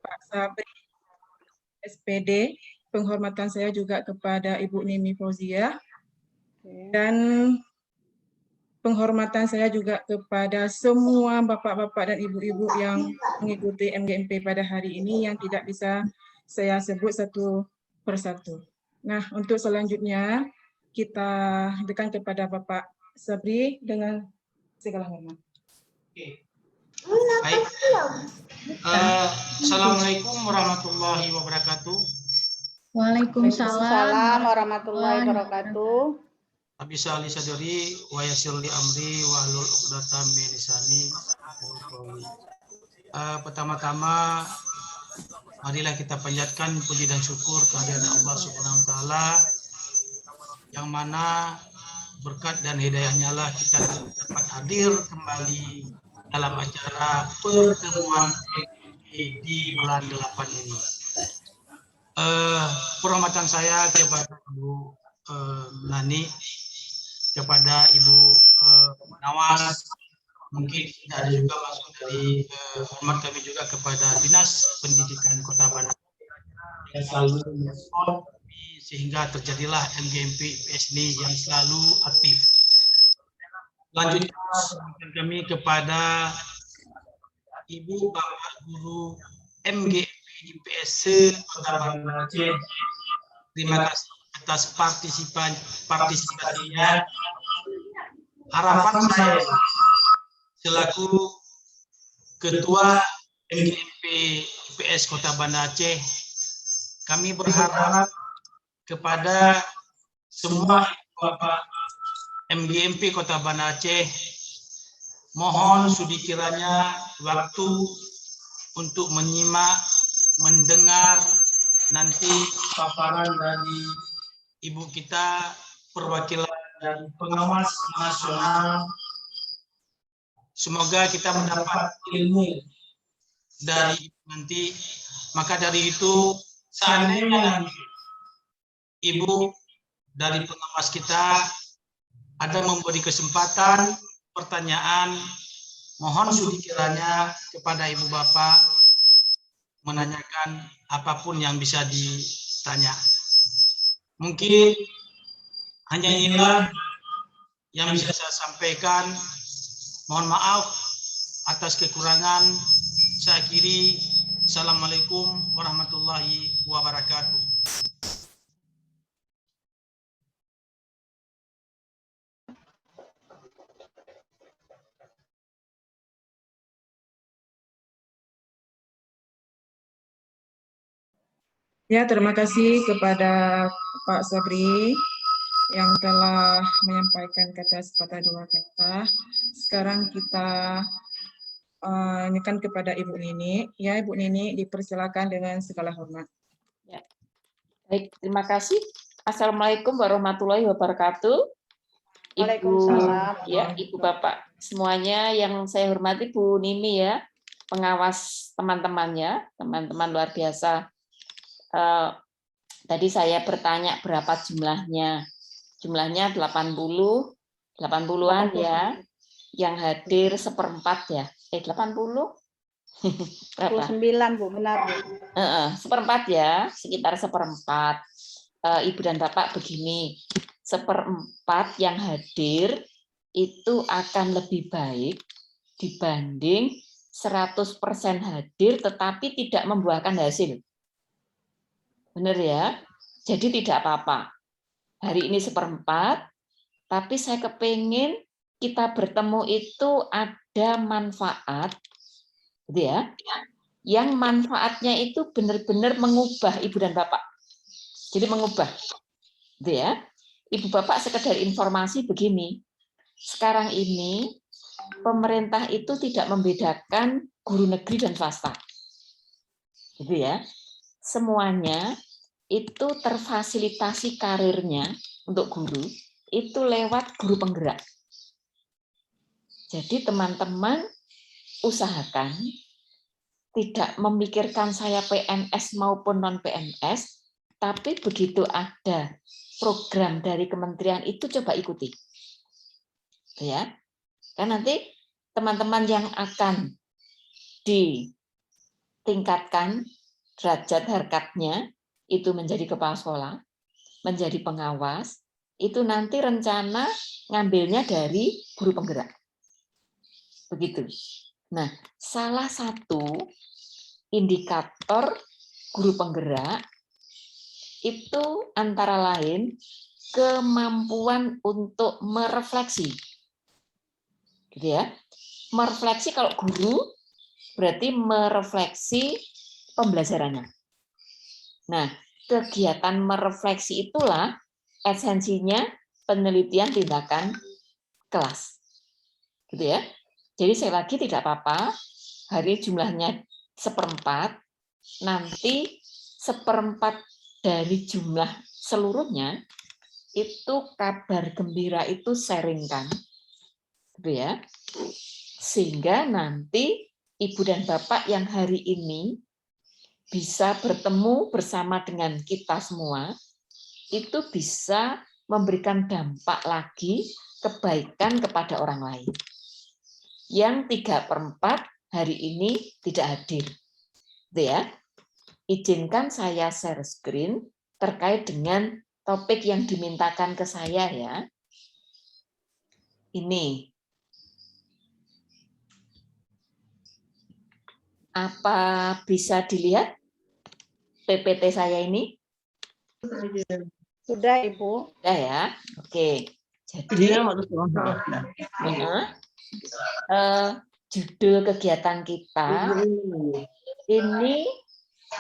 Pak Sabri, SPD. Penghormatan saya juga kepada Ibu Nimi Fauzia. Dan penghormatan saya juga kepada semua bapak-bapak dan ibu-ibu yang mengikuti MGMP pada hari ini yang tidak bisa saya sebut satu persatu. Nah, untuk selanjutnya kita dekan kepada Bapak Sabri dengan segala hormat. Baik. Assalamualaikum warahmatullahi wabarakatuh. Waalaikumsalam warahmatullahi wabarakatuh. Abi sali sadri wa yassir li amri wa hlul 'uqdatam min lisani. Pertama-tama marilah kita panjatkan puji dan syukur kehadirat Allah Subhanahu wa taala yang mana berkat dan hidayahnya lah kita dapat hadir kembali dalam acara pertemuan di bulan 8 ini. Penghormatan saya kepada Ibu Nani, kepada Ibu Nawas, mungkin tidak ada juga masuk dari hormat kami juga kepada Dinas Pendidikan Kota Bandung yang selalu mensupport sehingga terjadilah MGMP IPS ini yang selalu aktif. Lanjutnya kami kepada Ibu Bapak Guru MGMP IPS Kota Bandung Aceh. Terima kasih atas partisipasinya. Harapan saya selaku Ketua MGMP IPS Kota Banda Aceh, kami berharap kepada semua Bapak MGMP Kota Banda Aceh, mohon sudi kiranya waktu untuk menyimak, mendengar nanti paparan dari Ibu kita, perwakilan dari pengawas nasional. Semoga kita mendapat ilmu dari nanti. Maka dari itu, seandainya nanti Ibu dari pengawas kita ada memberi kesempatan pertanyaan, mohon sudi kiranya kepada Ibu Bapak menanyakan apapun yang bisa ditanya. Mungkin hanya inilah yang bisa saya sampaikan. Mohon maaf atas kekurangan. Saya akhiri. Assalamualaikum warahmatullahi wabarakatuh. Ya, terima kasih kepada Pak Sabri yang telah menyampaikan kata sepatah dua kata. Sekarang kita ini kan kepada Ibu Nini. Ya, Ibu Nini dipersilakan dengan segala hormat. Ya. Baik, terima kasih. Assalamualaikum warahmatullahi wabarakatuh. Ibu Bapak semuanya yang saya hormati, Bu Nini ya, pengawas teman-temannya, teman-teman luar biasa. Tadi saya bertanya berapa jumlahnya. Jumlahnya 80-an ya. Yang hadir 1/4 ya. 80? Berapa? 29 Bu, benar Bu. 1/4 ya, sekitar 1/4. Ibu dan Bapak begini, 1/4 yang hadir itu akan lebih baik dibanding 100% hadir tetapi tidak membuahkan hasil. Benar ya? Jadi tidak apa-apa. Hari ini 1/4, tapi saya kepingin kita bertemu itu ada manfaat, gitu ya. Yang manfaatnya itu benar-benar mengubah Ibu dan Bapak. Jadi mengubah, gitu ya. Ibu Bapak sekedar informasi begini. Sekarang ini pemerintah itu tidak membedakan guru negeri dan swasta, gitu ya. Semuanya itu terfasilitasi karirnya untuk guru itu lewat guru penggerak. Jadi teman-teman usahakan tidak memikirkan saya PNS maupun non PNS, tapi begitu ada program dari kementerian itu coba ikuti, ya. Kan nanti teman-teman yang akan tingkatkan derajat harkatnya, itu menjadi kepala sekolah, menjadi pengawas, itu nanti rencana ngambilnya dari guru penggerak. Begitu. Nah, salah satu indikator guru penggerak itu antara lain kemampuan untuk merefleksi. Gitu ya. Merefleksi kalau guru berarti merefleksi pembelajarannya. Nah, kegiatan merefleksi itulah esensinya penelitian tindakan kelas. Gitu ya. Jadi sekali lagi tidak apa-apa, hari jumlahnya 1/4, nanti 1/4 dari jumlah seluruhnya itu kabar gembira itu sharingkan. Gitu ya. Sehingga nanti Ibu dan Bapak yang hari ini bisa bertemu bersama dengan kita semua, itu bisa memberikan dampak lagi kebaikan kepada orang lain. Yang 3/4 hari ini tidak hadir. Gitu ya. Izinkan saya share screen terkait dengan topik yang dimintakan ke saya ya. Ini. Apa bisa dilihat PPT saya ini? Sudah, Ibu. Sudah ya. Oke. Jadi judul kegiatan kita ini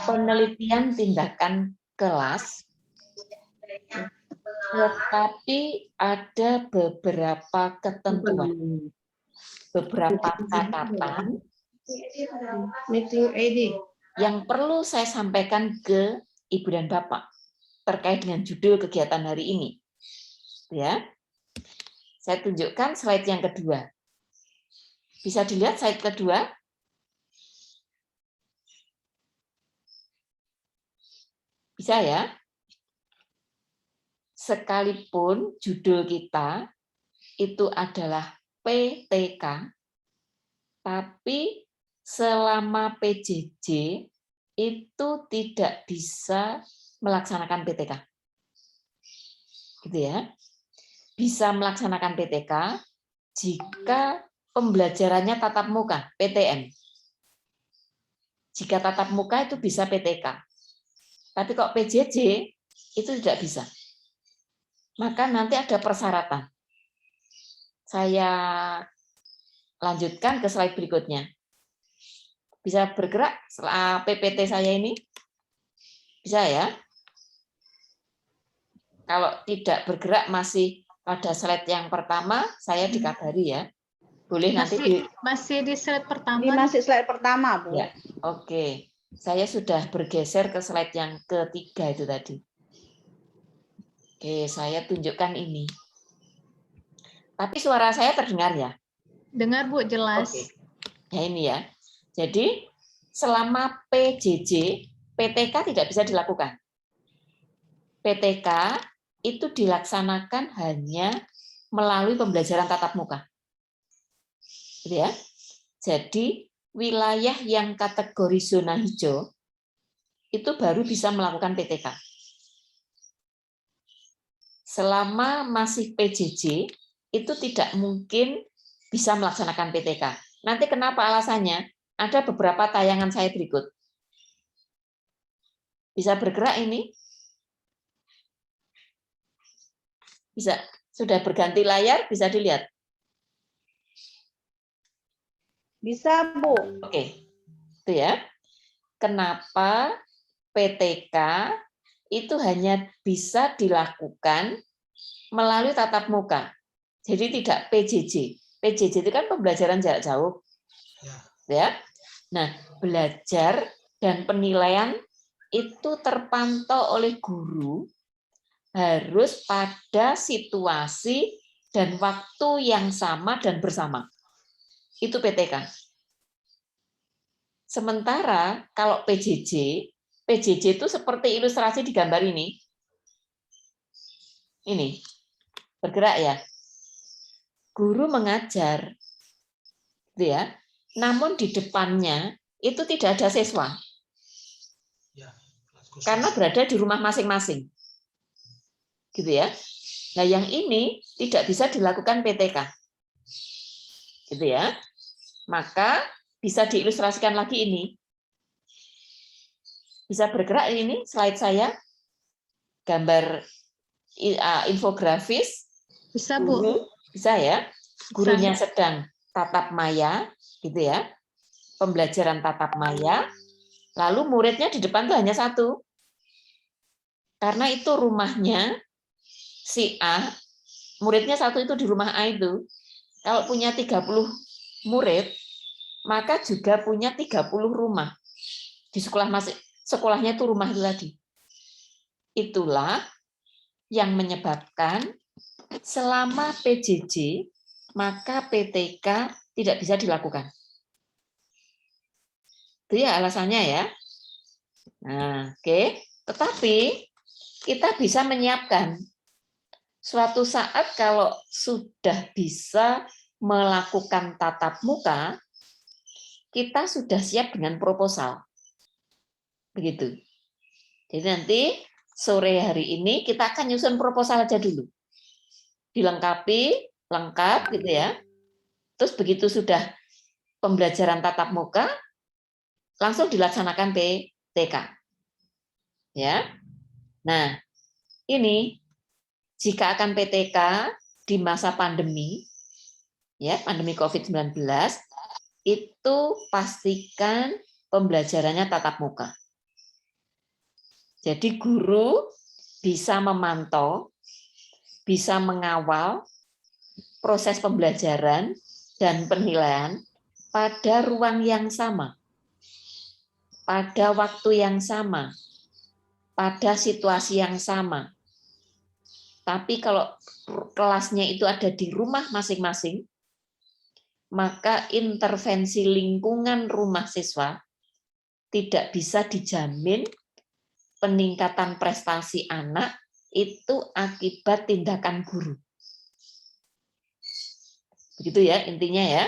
penelitian tindakan kelas, tetapi ada beberapa ketentuan, beberapa catatan yang perlu saya sampaikan ke Ibu dan Bapak terkait dengan judul kegiatan hari ini. Ya, saya tunjukkan slide yang kedua. Bisa dilihat slide kedua? Bisa ya? Sekalipun judul kita itu adalah PTK, tapi selama PJJ itu tidak bisa melaksanakan PTK. Gitu ya. Bisa melaksanakan PTK jika pembelajarannya tatap muka, PTM. Jika tatap muka itu bisa PTK. Tapi kok PJJ itu tidak bisa. Maka nanti ada persyaratan. Saya lanjutkan ke slide berikutnya. Bisa bergerak setelah PPT saya ini? Bisa ya? Kalau tidak bergerak masih pada slide yang pertama, saya dikabari ya. Boleh nanti masih di slide pertama. Ini masih slide pertama, Bu. Ya, oke. Saya sudah bergeser ke slide yang ketiga itu tadi. Oke, saya tunjukkan ini. Tapi suara saya terdengar ya? Dengar, Bu, jelas. Oke. Ya ini ya. Jadi selama PJJ, PTK tidak bisa dilakukan. PTK itu dilaksanakan hanya melalui pembelajaran tatap muka. Gitu ya. Jadi wilayah yang kategori zona hijau itu baru bisa melakukan PTK. Selama masih PJJ itu tidak mungkin bisa melaksanakan PTK. Nanti kenapa alasannya? Ada beberapa tayangan saya berikut. Bisa bergerak ini? Bisa. Sudah berganti layar, bisa dilihat? Bisa, Bu. Oke. Itu ya. Kenapa PTK itu hanya bisa dilakukan melalui tatap muka. Jadi tidak PJJ. PJJ itu kan pembelajaran jarak jauh. Ya. Nah, belajar dan penilaian itu terpantau oleh guru harus pada situasi dan waktu yang sama dan bersama. Itu PTK. Sementara kalau PJJ itu seperti ilustrasi di gambar ini. Ini, bergerak ya. Guru mengajar, gitu ya. Namun di depannya itu tidak ada siswa Ya, kelas khusus. karena berada di rumah masing-masing. Gitu ya. Nah, yang ini tidak bisa dilakukan PTK. Gitu ya. Maka bisa diilustrasikan lagi ini. Bisa bergerak ini slide saya. Gambar infografis. Bisa, Bu. Guru, bisa ya. Gurunya sedang tatap maya, gitu ya. Pembelajaran tatap maya. Lalu muridnya di depan tuh hanya satu. Karena itu rumahnya si A, muridnya satu itu di rumah A itu. Kalau punya 30 murid, maka juga punya 30 rumah. Di sekolahnya itu rumah itu tadi. Itulah yang menyebabkan selama PJJ, maka PTK tidak bisa dilakukan. Itu ya alasannya ya. Nah, oke. Tetapi kita bisa menyiapkan suatu saat kalau sudah bisa melakukan tatap muka, kita sudah siap dengan proposal. Begitu. Jadi nanti sore hari ini kita akan nyusun proposal aja dulu. Dilengkapi, lengkap gitu ya. Terus begitu sudah pembelajaran tatap muka, langsung dilaksanakan PTK. Ya. Nah, ini jika akan PTK di masa pandemi, ya pandemi COVID-19, itu pastikan pembelajarannya tatap muka. Jadi guru bisa memantau, bisa mengawal proses pembelajaran dan penilaian pada ruang yang sama, pada waktu yang sama, pada situasi yang sama. Tapi kalau kelasnya itu ada di rumah masing-masing, maka intervensi lingkungan rumah siswa tidak bisa dijamin peningkatan prestasi anak itu akibat tindakan guru. Begitu ya intinya ya.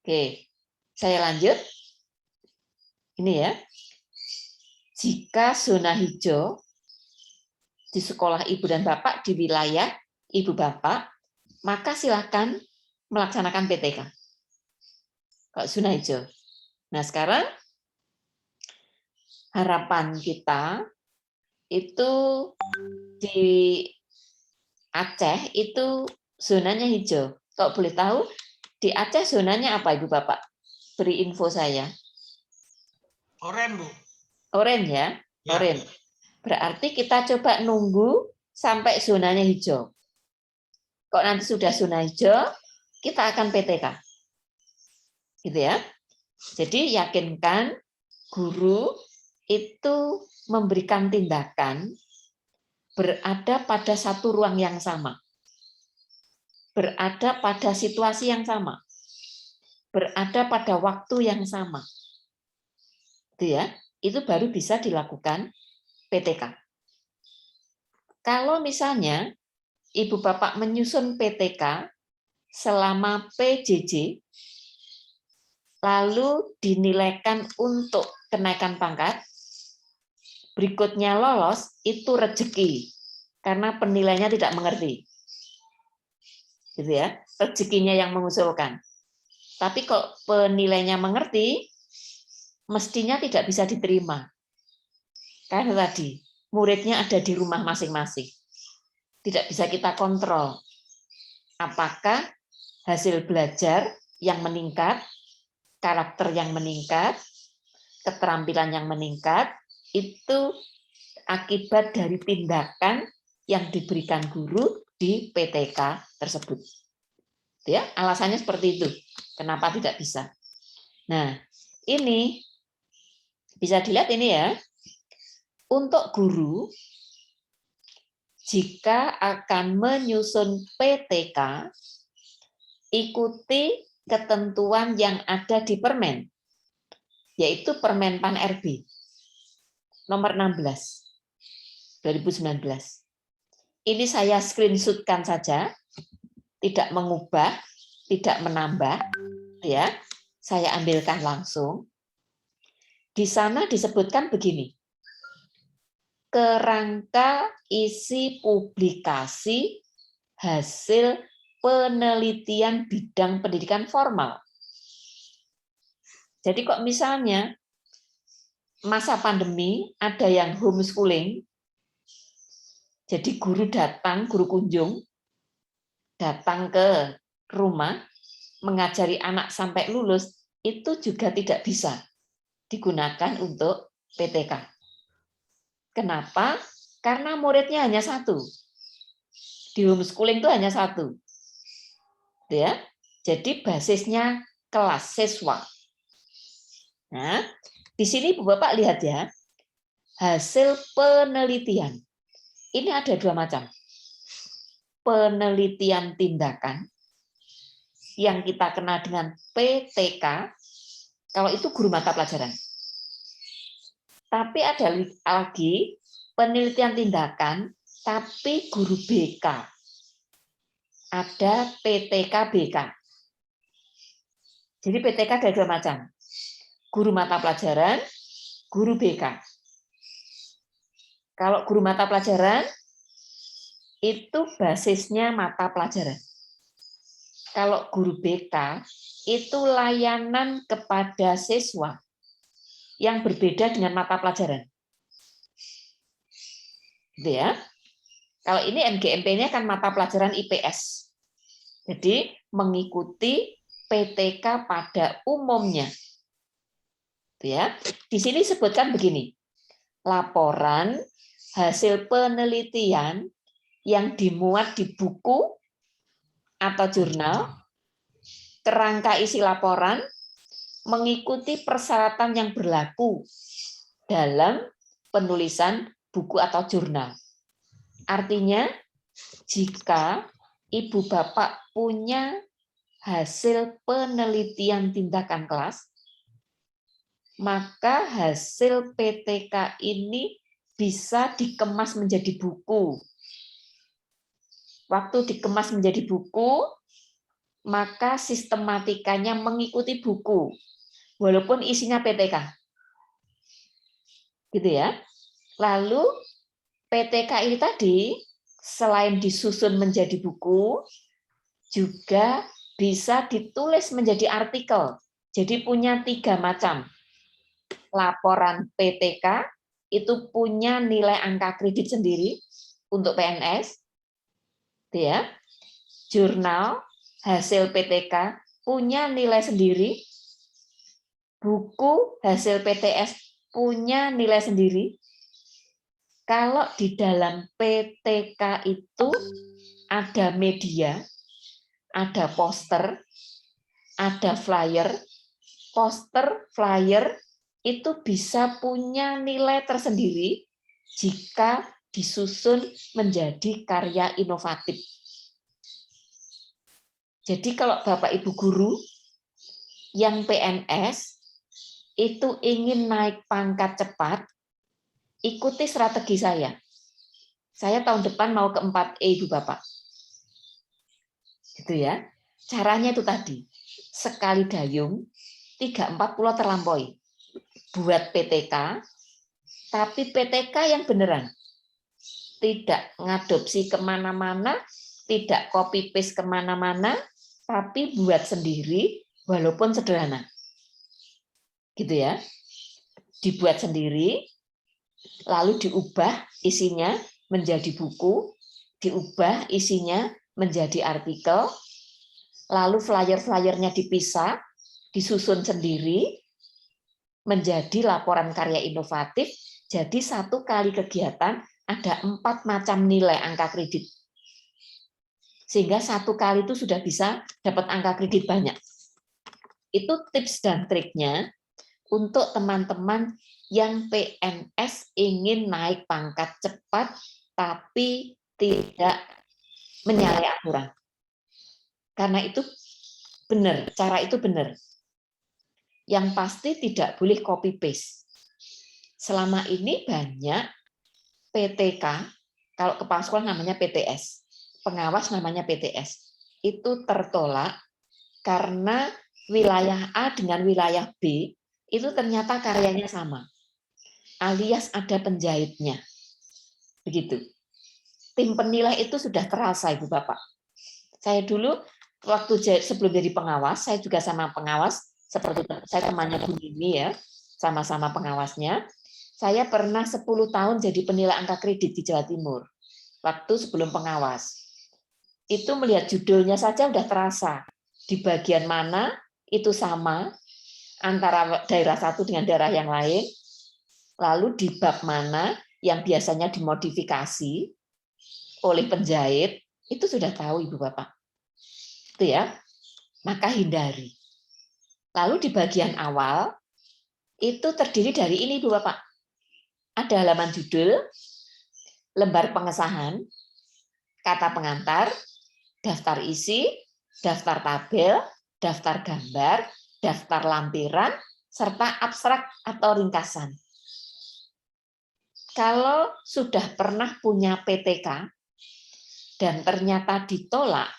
Oke, saya lanjut. Ini ya. Jika zona hijau di sekolah ibu dan bapak di wilayah ibu bapak, maka silakan melaksanakan PTK. Kalau zona hijau. Nah sekarang harapan kita itu di Aceh itu zonanya hijau. Kalau boleh tahu di Aceh zonanya apa ibu bapak? Beri info saya. Oren, Bu. Oren ya, Ya. oren. Berarti kita coba nunggu sampai zonanya hijau. Kok nanti sudah zona hijau, kita akan PTK. Gitu ya. Jadi yakinkan guru itu memberikan tindakan berada pada satu ruang yang sama. Berada pada situasi yang sama. Berada pada waktu yang sama. Itu ya. Itu baru bisa dilakukan PTK. Kalau misalnya ibu bapak menyusun PTK selama PJJ, lalu dinilaikan untuk kenaikan pangkat, berikutnya lolos, itu rezeki, karena penilainya tidak mengerti. Gitu ya, rezekinya yang mengusulkan. Tapi kalau penilainya mengerti, mestinya tidak bisa diterima. Karena tadi, muridnya ada di rumah masing-masing. Tidak bisa kita kontrol apakah hasil belajar yang meningkat, karakter yang meningkat, keterampilan yang meningkat, itu akibat dari tindakan yang diberikan guru di PTK tersebut. Ya, alasannya seperti itu. Kenapa tidak bisa? Nah, ini bisa dilihat ini ya. Untuk guru, jika akan menyusun PTK, ikuti ketentuan yang ada di Permen, yaitu Permen Pan RB nomor 16 2019. Ini saya screenshotkan saja, tidak mengubah, tidak menambah, ya. Saya ambilkan langsung. Di sana disebutkan begini. Kerangka isi publikasi hasil penelitian bidang pendidikan formal. Jadi kok misalnya masa pandemi ada yang homeschooling, jadi guru kunjung, datang ke rumah, mengajari anak sampai lulus, itu juga tidak bisa digunakan untuk PTK. Kenapa? Karena muridnya hanya satu. Di homeschooling itu hanya satu. Ya, jadi basisnya kelas siswa. Nah, di sini Bu Bapak lihat ya, hasil penelitian. Ini ada dua macam. Penelitian tindakan, yang kita kenal dengan PTK, kalau itu guru mata pelajaran. Tapi ada lagi penelitian tindakan, tapi guru BK. Ada PTK BK. Jadi PTK ada dua macam. Guru mata pelajaran, guru BK. Kalau guru mata pelajaran, itu basisnya mata pelajaran. Kalau guru BK, itu layanan kepada siswa yang berbeda dengan mata pelajaran. Gitu ya. Kalau ini MGMP-nya kan mata pelajaran IPS. Jadi mengikuti PTK pada umumnya. Gitu ya. Di sini sebutkan begini. Laporan hasil penelitian yang dimuat di buku atau jurnal, kerangka isi laporan, mengikuti persyaratan yang berlaku dalam penulisan buku atau jurnal. Artinya, jika Ibu Bapak punya hasil penelitian tindakan kelas, maka hasil PTK ini bisa dikemas menjadi buku. Waktu dikemas menjadi buku, maka sistematikanya mengikuti buku, walaupun isinya PTK. Gitu ya. Lalu PTK ini tadi, selain disusun menjadi buku, juga bisa ditulis menjadi artikel. Jadi punya 3 macam. Laporan PTK, itu punya nilai angka kredit sendiri untuk PNS. Ya. Jurnal hasil PTK punya nilai sendiri. Buku hasil PTS punya nilai sendiri. Kalau di dalam PTK itu ada media, ada poster, ada flyer. Poster, flyer itu bisa punya nilai tersendiri jika disusun menjadi karya inovatif. Jadi kalau Bapak Ibu guru yang PNS itu ingin naik pangkat cepat, ikuti strategi saya. Saya tahun depan mau ke 4E, Ibu Bapak. Gitu ya. Caranya itu tadi. Sekali dayung, 3-4 pulau terlampaui. Buat PTK, tapi PTK yang beneran. Tidak ngadopsi kemana-mana, tidak copy-paste kemana-mana, tapi buat sendiri, walaupun sederhana. Gitu ya. Dibuat sendiri, lalu diubah isinya menjadi buku, diubah isinya menjadi artikel, lalu flyer-flyernya dipisah, disusun sendiri, menjadi laporan karya inovatif. Jadi 1 kali kegiatan ada 4 macam nilai angka kredit. Sehingga 1 kali itu sudah bisa dapat angka kredit banyak. Itu tips dan triknya untuk teman-teman yang PNS ingin naik pangkat cepat tapi tidak menyalahi aturan. Karena itu benar, cara itu benar. Yang pasti tidak boleh copy paste. Selama ini banyak PTK, kalau kepala sekolah namanya PTS, pengawas namanya PTS, itu tertolak karena wilayah A dengan wilayah B itu ternyata karyanya sama, alias ada penjahitnya. Begitu. Tim penilai itu sudah terasa, Ibu Bapak. Saya dulu waktu sebelum jadi pengawas, saya juga sama pengawas, seperti saya temannya Bu Nini ya, sama-sama pengawasnya. Saya pernah 10 tahun jadi penilai angka kredit di Jawa Timur, waktu sebelum pengawas. Itu melihat judulnya saja udah terasa, di bagian mana itu sama, antara daerah satu dengan daerah yang lain, lalu di bab mana yang biasanya dimodifikasi oleh penjahit, itu sudah tahu Ibu Bapak. Itu ya. Maka hindari. Lalu di bagian awal itu terdiri dari ini Ibu Bapak. Ada halaman judul, lembar pengesahan, kata pengantar, daftar isi, daftar tabel, daftar gambar, daftar lampiran, serta abstrak atau ringkasan. Kalau sudah pernah punya PTK dan ternyata ditolak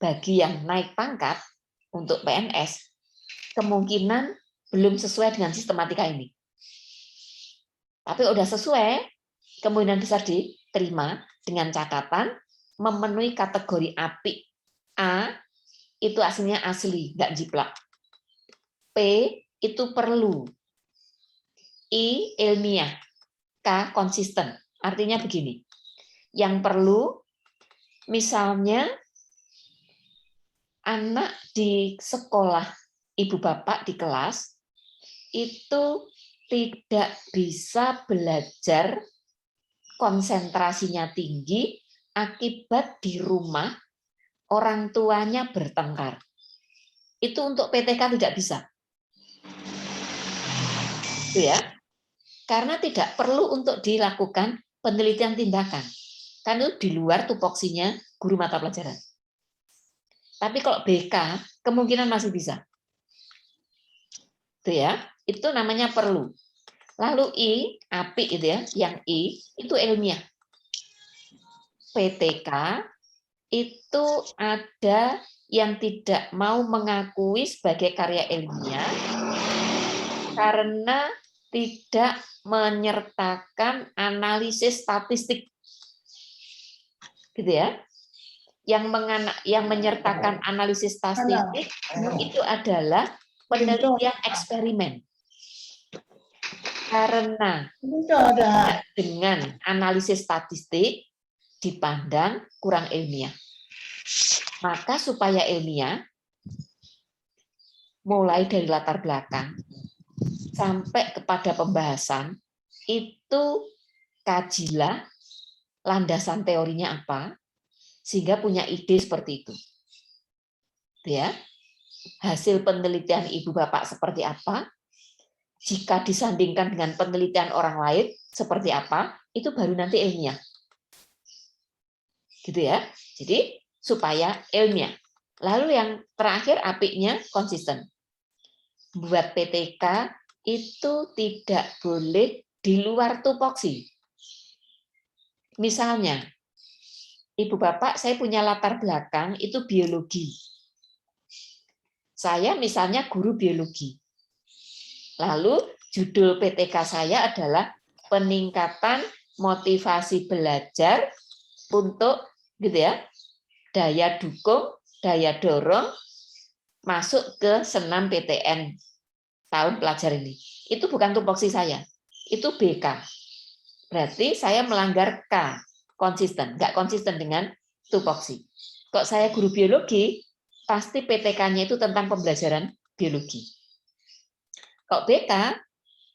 bagi yang naik pangkat untuk PNS, kemungkinan belum sesuai dengan sistematika ini. Tapi udah sesuai, kemungkinan besar diterima dengan catatan memenuhi kategori apik. A itu aslinya asli, nggak jiplak. P itu perlu. I ilmiah. K konsisten. Artinya begini. Yang perlu, misalnya anak di sekolah ibu bapak di kelas itu tidak bisa belajar, konsentrasinya tinggi akibat di rumah orang tuanya bertengkar. Itu untuk PTK tidak bisa. Itu ya. Karena tidak perlu untuk dilakukan penelitian tindakan. Karena itu di luar tupoksinya guru mata pelajaran. Tapi kalau BK kemungkinan masih bisa. Itu ya. Itu namanya perlu. Lalu I, apik itu ya, yang I itu ilmiah. PTK itu ada yang tidak mau mengakui sebagai karya ilmiah karena tidak menyertakan analisis statistik. Gitu ya. Yang menyertakan analisis statistik itu adalah penelitian eksperimen. Karena dengan analisis statistik dipandang kurang ilmiah. Maka supaya ilmiah, mulai dari latar belakang sampai kepada pembahasan, itu kajilah landasan teorinya apa, sehingga punya ide seperti itu. Ya. Hasil penelitian ibu bapak seperti apa, jika disandingkan dengan penelitian orang lain seperti apa, itu baru nanti ilmiah. Gitu ya. Jadi supaya ilmiah. Lalu yang terakhir apiknya konsisten. Buat PTK itu tidak boleh di luar tupoksi. Misalnya, ibu bapak saya punya latar belakang itu biologi. Saya misalnya guru biologi. Lalu judul PTK saya adalah peningkatan motivasi belajar untuk gitu ya, daya dukung, daya dorong masuk ke senam PTN tahun pelajar ini. Itu bukan tupoksi saya, itu BK. Berarti saya melanggar K, konsisten, nggak konsisten dengan tupoksi. Kok saya guru biologi, pasti PTK-nya itu tentang pembelajaran biologi. Kok BK,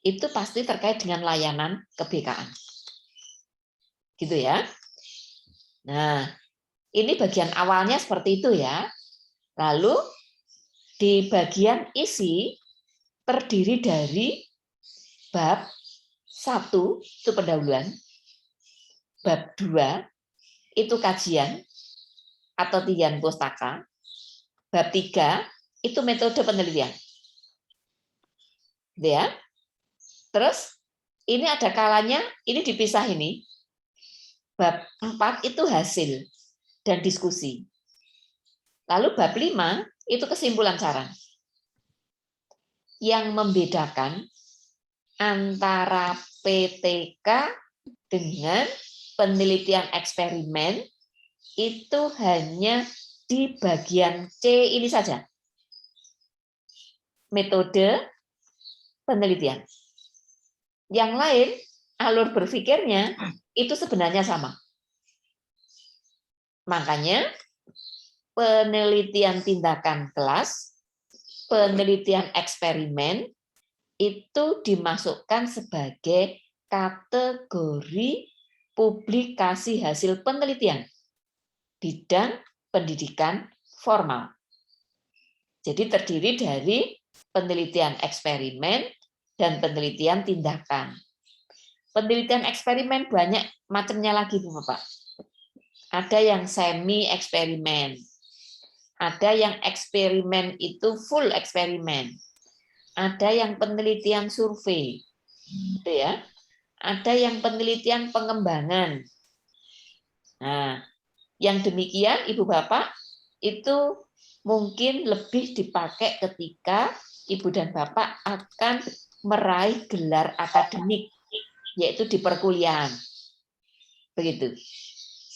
itu pasti terkait dengan layanan keBK-an. Gitu ya. Nah, ini bagian awalnya seperti itu ya. Lalu di bagian isi terdiri dari bab 1 itu pendahuluan, bab 2 itu kajian atau tinjauan pustaka, bab 3 itu metode penelitian. Ya. Terus ini ada kalanya ini dipisah ini. Bab 4 itu hasil dan diskusi. Lalu bab 5 itu kesimpulan saran. yang membedakan antara PTK dengan penelitian eksperimen itu hanya di bagian C ini saja. Metode penelitian. Yang lain, alur berpikirnya itu sebenarnya sama. Makanya penelitian tindakan kelas, penelitian eksperimen itu dimasukkan sebagai kategori publikasi hasil penelitian bidang pendidikan formal. Jadi terdiri dari penelitian eksperimen dan penelitian tindakan. Penelitian eksperimen banyak macamnya lagi, Bu Bapak. Ada yang semi eksperimen, ada yang eksperimen itu full eksperimen, ada yang penelitian survei, gitu ya. Ada yang penelitian pengembangan. Nah, yang demikian Ibu Bapak itu mungkin lebih dipakai ketika Ibu dan Bapak akan meraih gelar akademik, yaitu di perkuliahan. Begitu.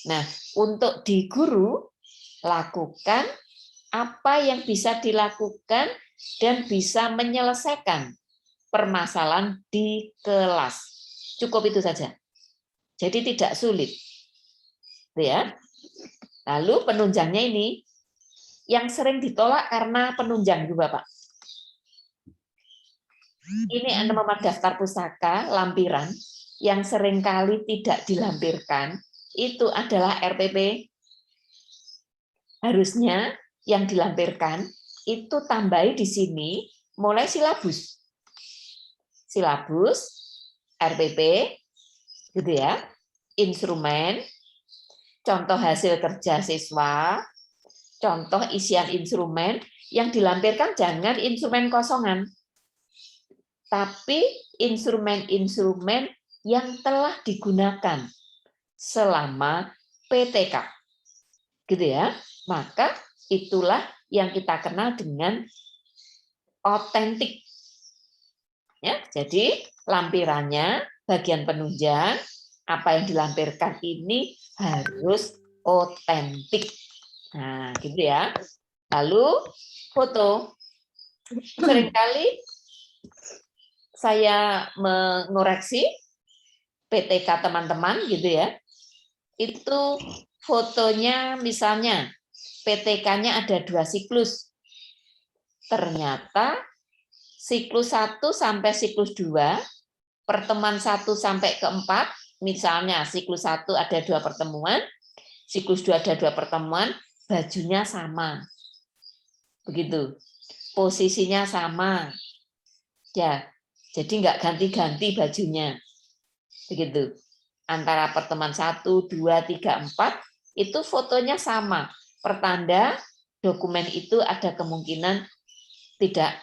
Nah, untuk di guru, lakukan apa yang bisa dilakukan dan bisa menyelesaikan permasalahan di kelas. Cukup itu saja. Jadi tidak sulit. Ya. Lalu penunjangnya ini yang sering ditolak karena penunjang juga, Pak. Ini nomor daftar pustaka lampiran yang seringkali tidak dilampirkan itu adalah RPP. Harusnya yang dilampirkan itu tambahi di sini mulai silabus. Silabus, RPP, gitu ya, instrumen, contoh hasil kerja siswa, contoh isian instrumen, yang dilampirkan jangan instrumen kosongan, tapi instrumen-instrumen yang telah digunakan selama PTK. Gitu ya. Maka itulah yang kita kenal dengan otentik. Ya, jadi lampirannya, bagian penunjang, apa yang dilampirkan ini harus otentik. Nah, gitu ya. Lalu foto. Seringkali saya mengoreksi PTK teman-teman gitu ya. Itu fotonya misalnya PTK-nya ada 2 siklus. Ternyata siklus 1 sampai siklus 2, pertemuan 1 sampai ke 4, misalnya siklus 1 ada 2 pertemuan, siklus 2 ada 2 pertemuan, bajunya sama. Begitu. Posisinya sama. Ya, jadi nggak ganti-ganti bajunya. Begitu. Antara pertemuan 1, 2, 3, 4, itu fotonya sama. Pertanda dokumen itu ada kemungkinan tidak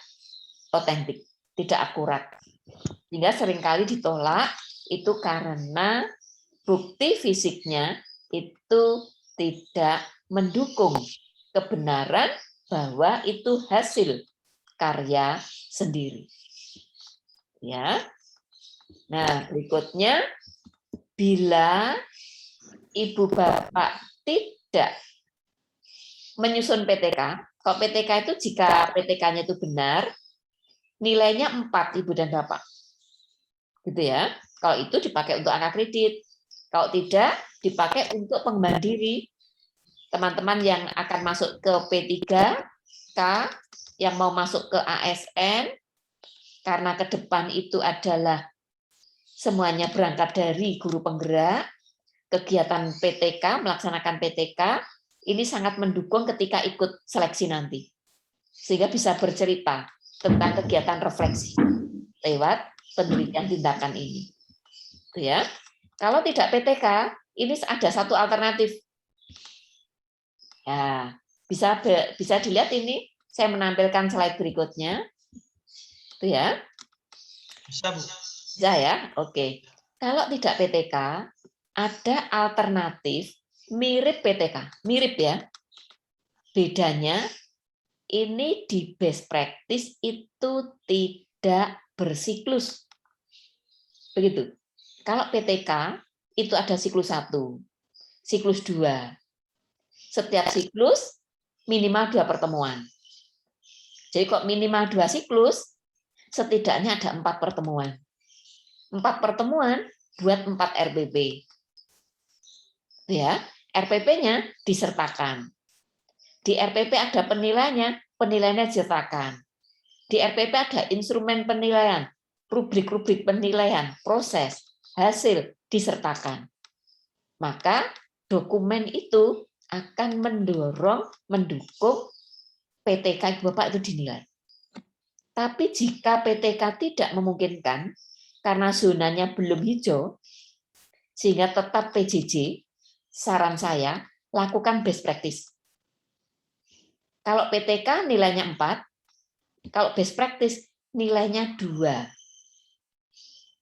otentik, tidak akurat. Sehingga seringkali ditolak itu karena bukti fisiknya itu tidak mendukung kebenaran bahwa itu hasil karya sendiri. Ya. Nah, berikutnya bila Ibu Bapak tidak menyusun PTK, kalau PTK itu jika PTK-nya itu benar, nilainya 4 Ibu dan Bapak. Gitu ya. Kalau itu dipakai untuk angka kredit. Kalau tidak, dipakai untuk pengembangan diri. Teman-teman yang akan masuk ke P3K, yang mau masuk ke ASN, karena ke depan itu adalah semuanya berangkat dari guru penggerak, kegiatan PTK, melaksanakan PTK, ini sangat mendukung ketika ikut seleksi nanti. Sehingga bisa bercerita tentang kegiatan refleksi lewat penelitian tindakan ini. Ya. Kalau tidak PTK, ini ada satu alternatif. Ya, bisa dilihat ini, saya menampilkan slide berikutnya. Itu ya. Bisa, Bu. Bisa ya? Oke. Kalau tidak PTK, ada alternatif mirip PTK. Mirip ya. Bedanya ini di best practice itu tidak bersiklus. Begitu. Kalau PTK itu ada siklus 1, siklus 2. Setiap siklus minimal 2 pertemuan. Jadi kok minimal 2 siklus, setidaknya ada 4 pertemuan. 4 pertemuan buat 4 RPP. Ya, RPP-nya disertakan. Di RPP ada penilaiannya disertakan. Di RPP ada instrumen penilaian, rubrik-rubrik penilaian, proses, hasil disertakan. Maka dokumen itu akan mendukung PTK Ibu Bapak itu dinilai. Tapi jika PTK tidak memungkinkan, karena zonanya belum hijau, sehingga tetap PJJ, saran saya, lakukan best practice. Kalau PTK nilainya 4, kalau best practice nilainya 2.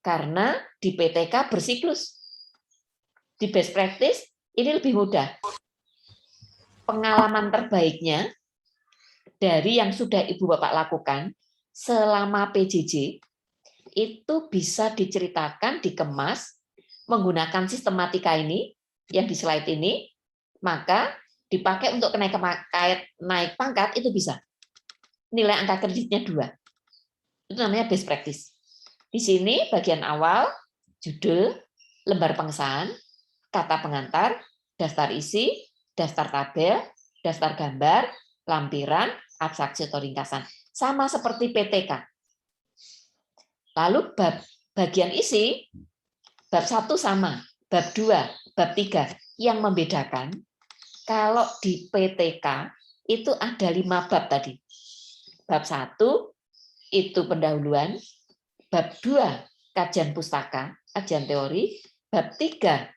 Karena di PTK bersiklus. Di best practice ini lebih mudah. Pengalaman terbaiknya dari yang sudah Ibu Bapak lakukan selama PJJ itu bisa diceritakan, dikemas menggunakan sistematika ini yang di slide ini, maka dipakai untuk naik pangkat itu bisa. Nilai angka kreditnya 2. Itu namanya best practice. Di sini bagian awal, judul, lembar pengesahan, kata pengantar, daftar isi, daftar tabel, daftar gambar, lampiran, abstraksi atau ringkasan. Sama seperti PTK. Lalu bagian isi, bab 1 sama, bab 2, bab 3. Yang membedakan, kalau di PTK itu ada 5 bab tadi. Bab 1 itu pendahuluan, bab 2 kajian pustaka, kajian teori, bab 3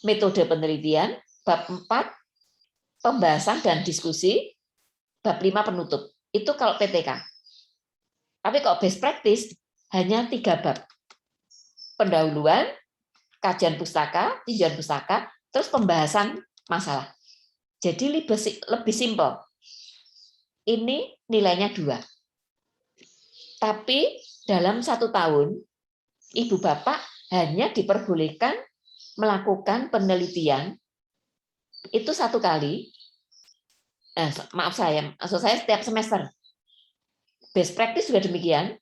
metode penelitian, bab 4 pembahasan dan diskusi, bab 5 penutup. Itu kalau PTK. Tapi kalau best practice hanya 3 bab. Pendahuluan, kajian pustaka, tinjauan pustaka, terus pembahasan masalah. Jadi lebih simpel. Ini nilainya 2. Tapi dalam 1 tahun, Ibu Bapak hanya diperbolehkan melakukan penelitian itu 1 kali. Maksud saya setiap semester. Best practice juga demikian.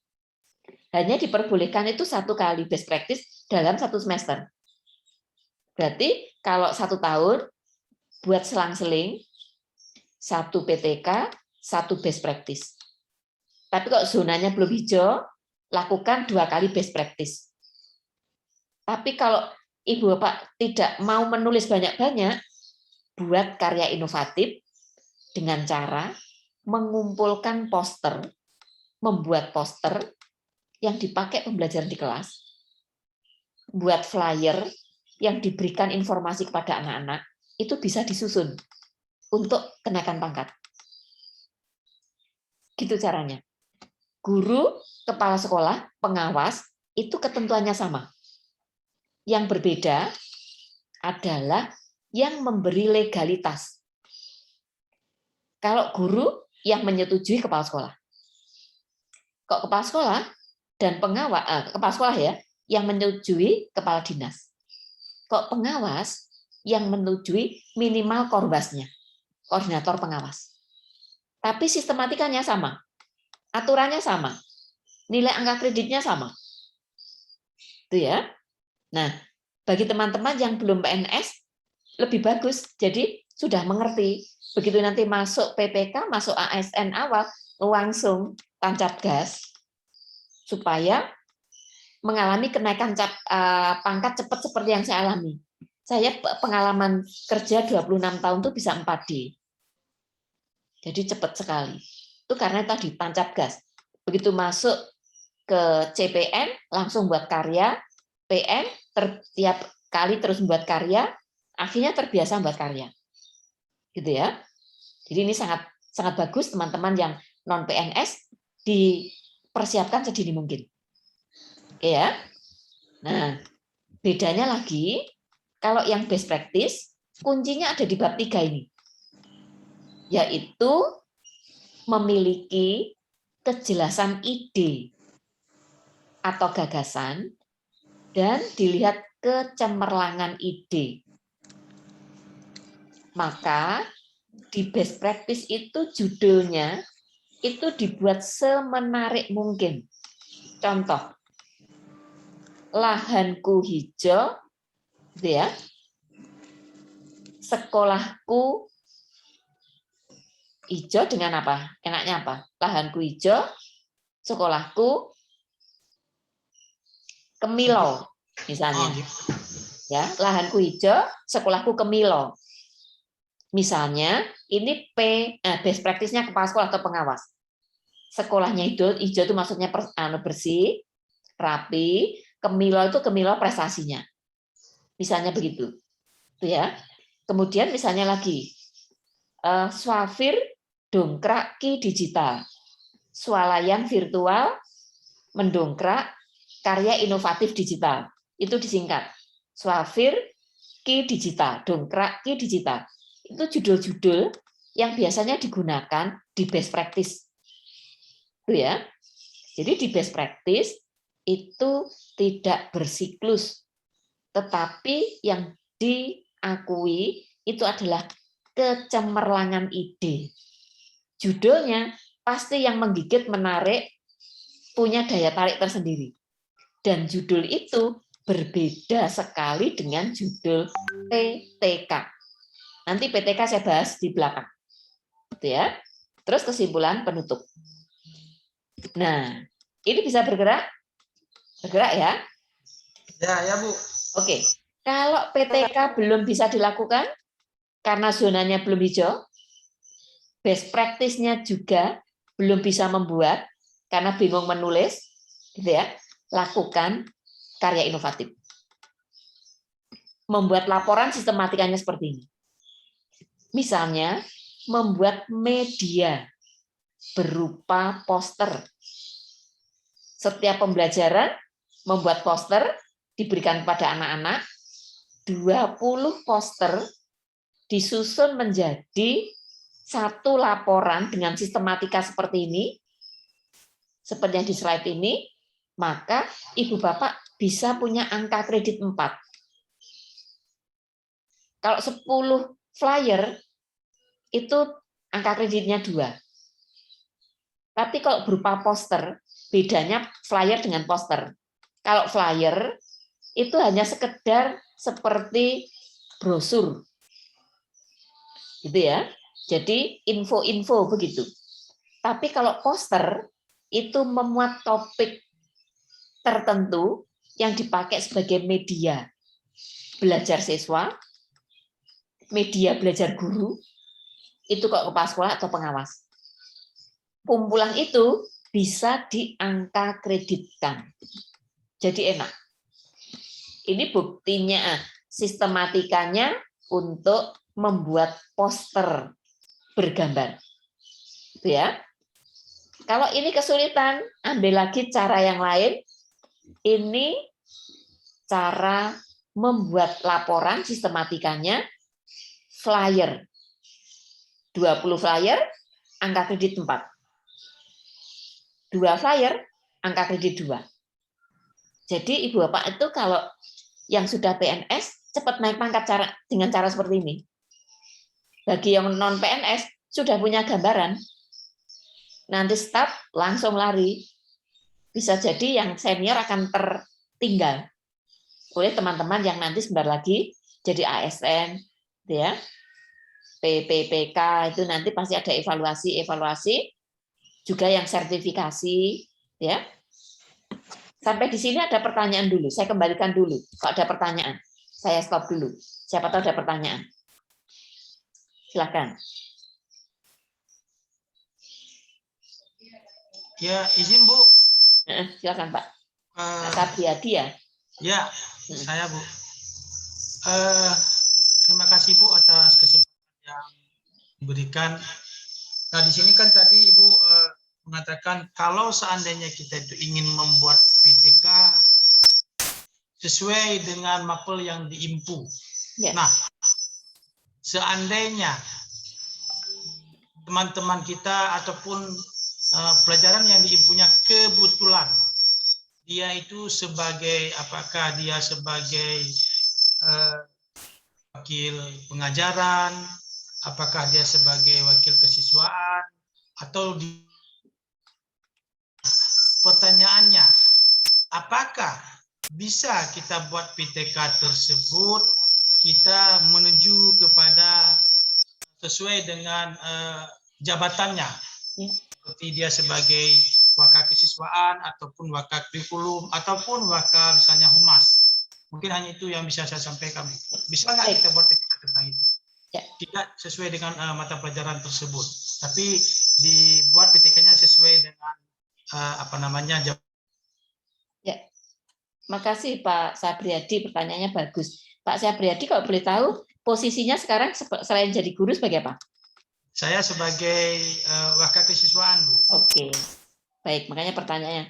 Hanya diperbolehkan itu 1 kali best practice dalam 1 semester. Berarti kalau 1 tahun buat selang-seling 1 PTK, 1 best practice. Tapi kalau zonanya belum hijau, lakukan 2 kali best practice. Tapi kalau Ibu Bapak tidak mau menulis banyak-banyak, buat karya inovatif dengan cara mengumpulkan poster, membuat poster yang dipakai pembelajaran di kelas, buat flyer yang diberikan informasi kepada anak-anak, itu bisa disusun untuk kenaikan pangkat. Gitu caranya. Guru, kepala sekolah, pengawas, itu ketentuannya sama. Yang berbeda adalah yang memberi legalitas. Kalau guru yang menyetujui kepala sekolah. Kok kepala sekolah dan pengawas, kepala sekolah ya, yang menyetujui kepala dinas. Kok pengawas yang menyetujui minimal korbasnya, koordinator pengawas. Tapi sistematikanya sama, aturannya sama, nilai angka kreditnya sama. Itu ya. Nah, bagi teman-teman yang belum PNS, lebih bagus. Jadi sudah mengerti. Begitu nanti masuk PPK, masuk ASN awal, langsung tancap gas supaya mengalami kenaikan pangkat cepat seperti yang saya alami. Saya pengalaman kerja 26 tahun itu bisa 4D. Jadi cepat sekali. Itu karena tadi tancap gas. Begitu masuk ke CPN, langsung buat karya, PN, tiap kali terus membuat karya, akhirnya terbiasa membuat karya. Gitu ya. Jadi ini sangat sangat bagus teman-teman yang non PNS dipersiapkan sedini mungkin. Oke ya. Nah, bedanya lagi kalau yang best practice kuncinya ada di bab 3 ini. Yaitu memiliki kejelasan ide atau gagasan dan dilihat kecemerlangan ide. Maka di best practice itu judulnya itu dibuat semenarik mungkin. Contoh, lahanku hijau, gitu ya. Sekolahku hijau dengan apa? Enaknya apa? Lahanku hijau, sekolahku kemilau, misalnya. Ya, lahanku hijau, sekolahku kemilau. Misalnya, ini best practice-nya kepala sekolah atau pengawas. Sekolahnya hijau itu maksudnya bersih, rapi, kemilau itu kemilau prestasinya. Misalnya begitu. Itu ya. Kemudian misalnya lagi, swafir dongkrak ki digital. Swalayan virtual mendongkrak karya inovatif digital. Itu disingkat. Swafir ki digital, dongkrak ki digital. Itu judul-judul yang biasanya digunakan di best practice. Itu ya. Jadi di best practice itu tidak bersiklus, tetapi yang diakui itu adalah kecemerlangan ide. Judulnya pasti yang menggigit, menarik, punya daya tarik tersendiri. Dan judul itu berbeda sekali dengan judul PTK. Nanti PTK saya bahas di belakang. Gitu ya. Terus kesimpulan penutup. Nah, ini bisa bergerak? Bergerak ya? Ya, Bu. Oke. Kalau PTK belum bisa dilakukan karena zonanya belum hijau, best practice-nya juga belum bisa membuat karena bingung menulis, gitu ya. Lakukan karya inovatif. Membuat laporan sistematikanya seperti ini. Misalnya, membuat media berupa poster. Setiap pembelajaran membuat poster diberikan kepada anak-anak, 20 poster disusun menjadi satu laporan dengan sistematika seperti ini, seperti yang di slide ini, maka Ibu Bapak bisa punya angka kredit 4. Kalau 10 flyer, itu angka kreditnya 2. Tapi kalau berupa poster, bedanya flyer dengan poster. Kalau flyer, itu hanya sekedar seperti brosur. Gitu ya. Jadi info-info begitu. Tapi kalau poster, itu memuat topik tertentu yang dipakai sebagai media belajar siswa, media belajar guru, itu kok kepala sekolah atau pengawas. Kumpulan itu bisa diangka kreditkan. Jadi enak. Ini buktinya, sistematikanya untuk membuat poster bergambar. Itu ya. Kalau ini kesulitan, ambil lagi cara yang lain. Ini cara membuat laporan sistematikanya flyer. 20 flyer, angka kredit 4. 2 flyer, angka kredit 2. Jadi Ibu Bapak itu kalau yang sudah PNS, cepat naik pangkat dengan cara seperti ini. Bagi yang non PNS, sudah punya gambaran. Nanti start, langsung lari. Bisa jadi yang senior akan tertinggal oleh teman-teman yang nanti sebentar lagi jadi ASN, ya. PPPK itu nanti pasti ada evaluasi juga yang sertifikasi, ya. Sampai di sini ada pertanyaan dulu, saya kembalikan dulu. Kalau ada pertanyaan, saya stop dulu. Siapa tahu ada pertanyaan. Silakan. Ya, izin Bu. Silakan Pak. Sabiadi ya? Ya, saya Bu. Terima kasih Bu atas kesempatan yang diberikan. Nah, di sini kan tadi Ibu mengatakan kalau seandainya kita itu ingin membuat PTK sesuai dengan mapel yang diimpu. Ya. Nah, seandainya teman-teman kita ataupun pelajaran yang punya kebetulan. Dia itu sebagai, apakah dia sebagai wakil pengajaran, apakah dia sebagai wakil kesiswaan, atau pertanyaannya, apakah bisa kita buat PTK tersebut kita menuju kepada sesuai dengan jabatannya, seperti dia sebagai wakil kesiswaan ataupun wakil kurikulum ataupun wakil misalnya humas. Mungkin hanya itu yang bisa saya sampaikan. Bisa nggak kita buat PTK tentang itu? Tidak sesuai dengan mata pelajaran tersebut, tapi dibuat PTK-nya sesuai dengan apa namanya. Ya, makasih Pak Sabriadi, pertanyaannya bagus. Pak Sabriadi, kalau boleh tahu posisinya sekarang selain jadi guru sebagai apa? Saya sebagai wakil kesiswaan, Bu. Oke, baik. Makanya pertanyaannya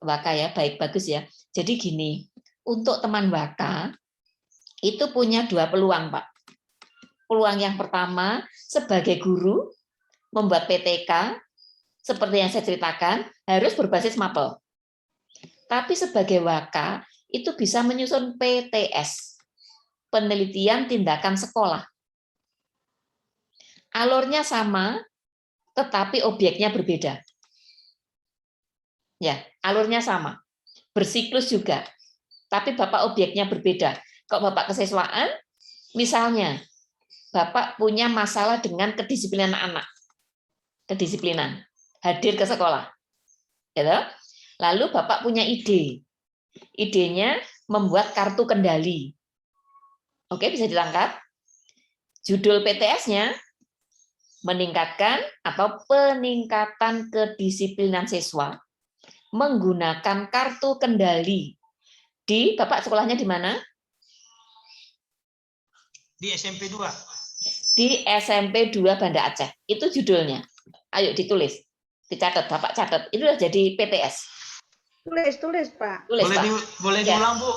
waka ya, baik, bagus ya. Jadi gini, untuk teman waka itu punya dua peluang, Pak. Peluang yang pertama, sebagai guru membuat PTK seperti yang saya ceritakan harus berbasis mapel. Tapi sebagai waka itu bisa menyusun PTS, penelitian tindakan sekolah. Alurnya sama, tetapi objeknya berbeda. Ya, alurnya sama. Bersiklus juga. Tapi Bapak objeknya berbeda. Kalau Bapak kesiswaan, misalnya Bapak punya masalah dengan kedisiplinan anak. Kedisiplinan. Hadir ke sekolah. Gitu? Lalu Bapak punya ide. Idenya membuat kartu kendali. Oke, bisa ditangkap. Judul PTS-nya meningkatkan atau peningkatan kedisiplinan siswa menggunakan kartu kendali. Di Bapak sekolahnya di mana? Di SMP 2. Di SMP 2 Banda Aceh. Itu judulnya. Ayo ditulis. Dicatat, Bapak catat. Itu sudah jadi PTS. Tulis, Pak. Tulis, Pak. Boleh Ya. diulang, Bu?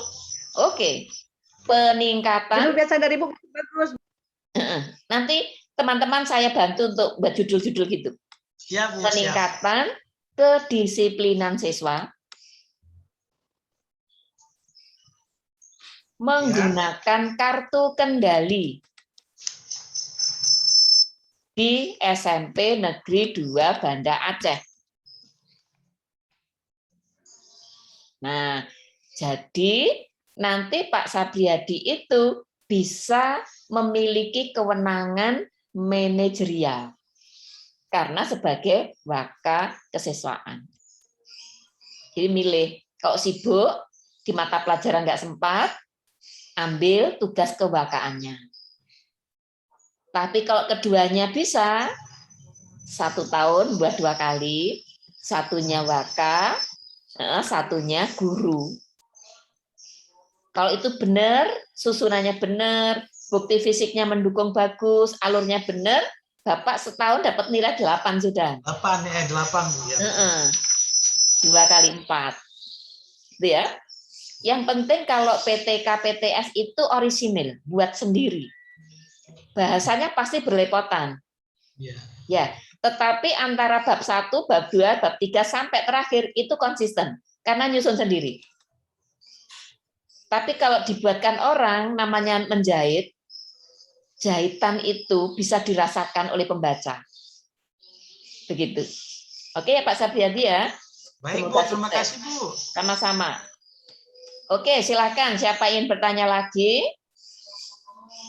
Oke. Peningkatan. Judul biasa dari buku bagus. Nanti teman-teman saya bantu untuk buat judul-judul gitu. Ya, Bu. Peningkatan kedisiplinan siswa menggunakan kartu kendali di SMP Negeri 2 Banda Aceh. Nah, jadi nanti Pak Sabriadi itu bisa memiliki kewenangan manajerial karena sebagai waka kesiswaan. Jadi milih, kalau sibuk di mata pelajaran nggak sempat, ambil tugas kewakaannya. Tapi kalau keduanya bisa, 1 tahun buat 2 kali, satunya waka, satunya guru. Kalau itu benar, susunannya benar, bukti fisiknya mendukung bagus, alurnya benar, Bapak setahun dapat nilai 8 sudah. 8 Bu ya. 2 kali 4. Gitu ya. Yang penting kalau PTK PTS itu orisinil, buat sendiri. Bahasanya pasti berlepotan. Ya. Ya, tetapi antara bab 1, bab 2, bab 3 sampai terakhir itu konsisten karena nyusun sendiri. Tapi kalau dibuatkan orang namanya menjahit, jahitan itu bisa dirasakan oleh pembaca. Begitu. Oke ya Pak Sabriadi ya. Baik, Semoga Bu, terima sukses. kasih, Bu. Sama-sama. Oke, silakan. Siapa ingin bertanya lagi?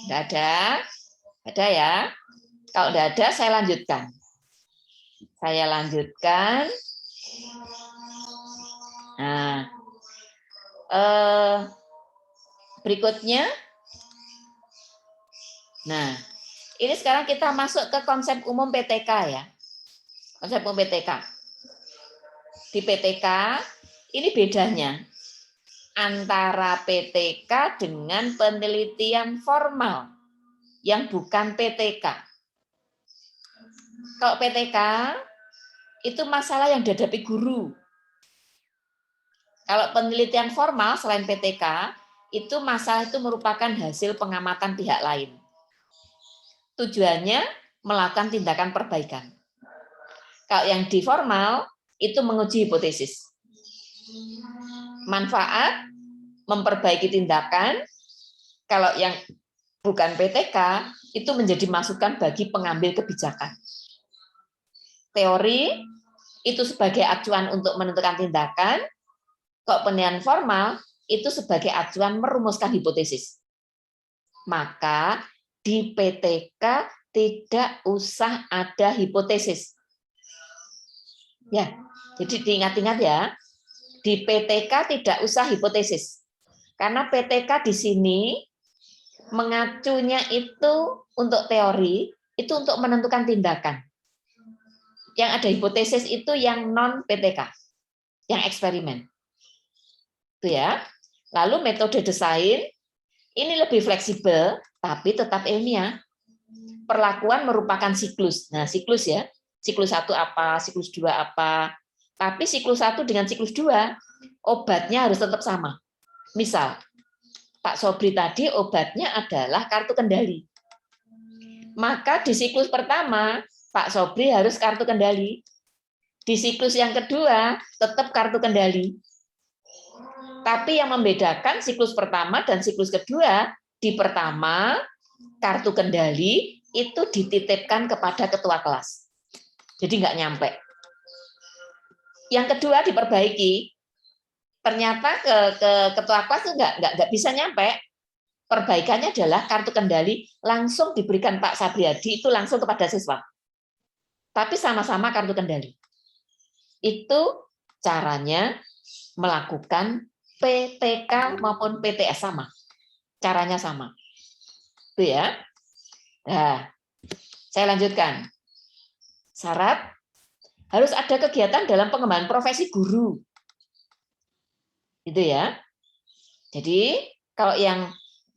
Tidak ada? Ada ya? Kalau tidak ada, saya lanjutkan. Saya lanjutkan. Nah, berikutnya. Nah, ini sekarang kita masuk ke konsep umum PTK ya. Konsep umum PTK. Di PTK, ini bedanya antara PTK dengan penelitian formal yang bukan PTK. Kalau PTK, itu masalah yang dihadapi guru. Kalau penelitian formal selain PTK, itu masalah itu merupakan hasil pengamatan pihak lain. Tujuannya melakukan tindakan perbaikan. Kalau yang di formal itu menguji hipotesis. Manfaat memperbaiki tindakan. Kalau yang bukan PTK itu menjadi masukan bagi pengambil kebijakan. Teori itu sebagai acuan untuk menentukan tindakan. Kalau penilaian formal itu sebagai acuan merumuskan hipotesis. Maka di PTK tidak usah ada hipotesis. Ya, jadi diingat-ingat ya. Di PTK tidak usah hipotesis. Karena PTK di sini mengacunya itu untuk teori, itu untuk menentukan tindakan. Yang ada hipotesis itu yang non PTK, yang eksperimen. Itu ya. Lalu metode desain ini lebih fleksibel tapi tetap ilmiah. Perlakuan merupakan siklus. Nah, siklus ya. Siklus 1 apa, siklus 2 apa. Tapi siklus 1 dengan siklus 2 obatnya harus tetap sama. Misal, Pak Sobri tadi obatnya adalah kartu kendali. Maka di siklus pertama, Pak Sobri harus kartu kendali. Di siklus yang kedua, tetap kartu kendali. Tapi yang membedakan siklus pertama dan siklus kedua, di pertama, kartu kendali itu dititipkan kepada ketua kelas. Jadi nggak nyampe. Yang kedua diperbaiki. Ternyata ke ketua kelas itu nggak bisa nyampe. Perbaikannya adalah kartu kendali langsung diberikan Pak Sabriadi itu langsung kepada siswa. Tapi sama-sama kartu kendali. Itu caranya melakukan PTK maupun PTS sama. Caranya sama. Itu ya. Nah, saya lanjutkan. Syarat harus ada kegiatan dalam pengembangan profesi guru. Itu ya. Jadi, kalau yang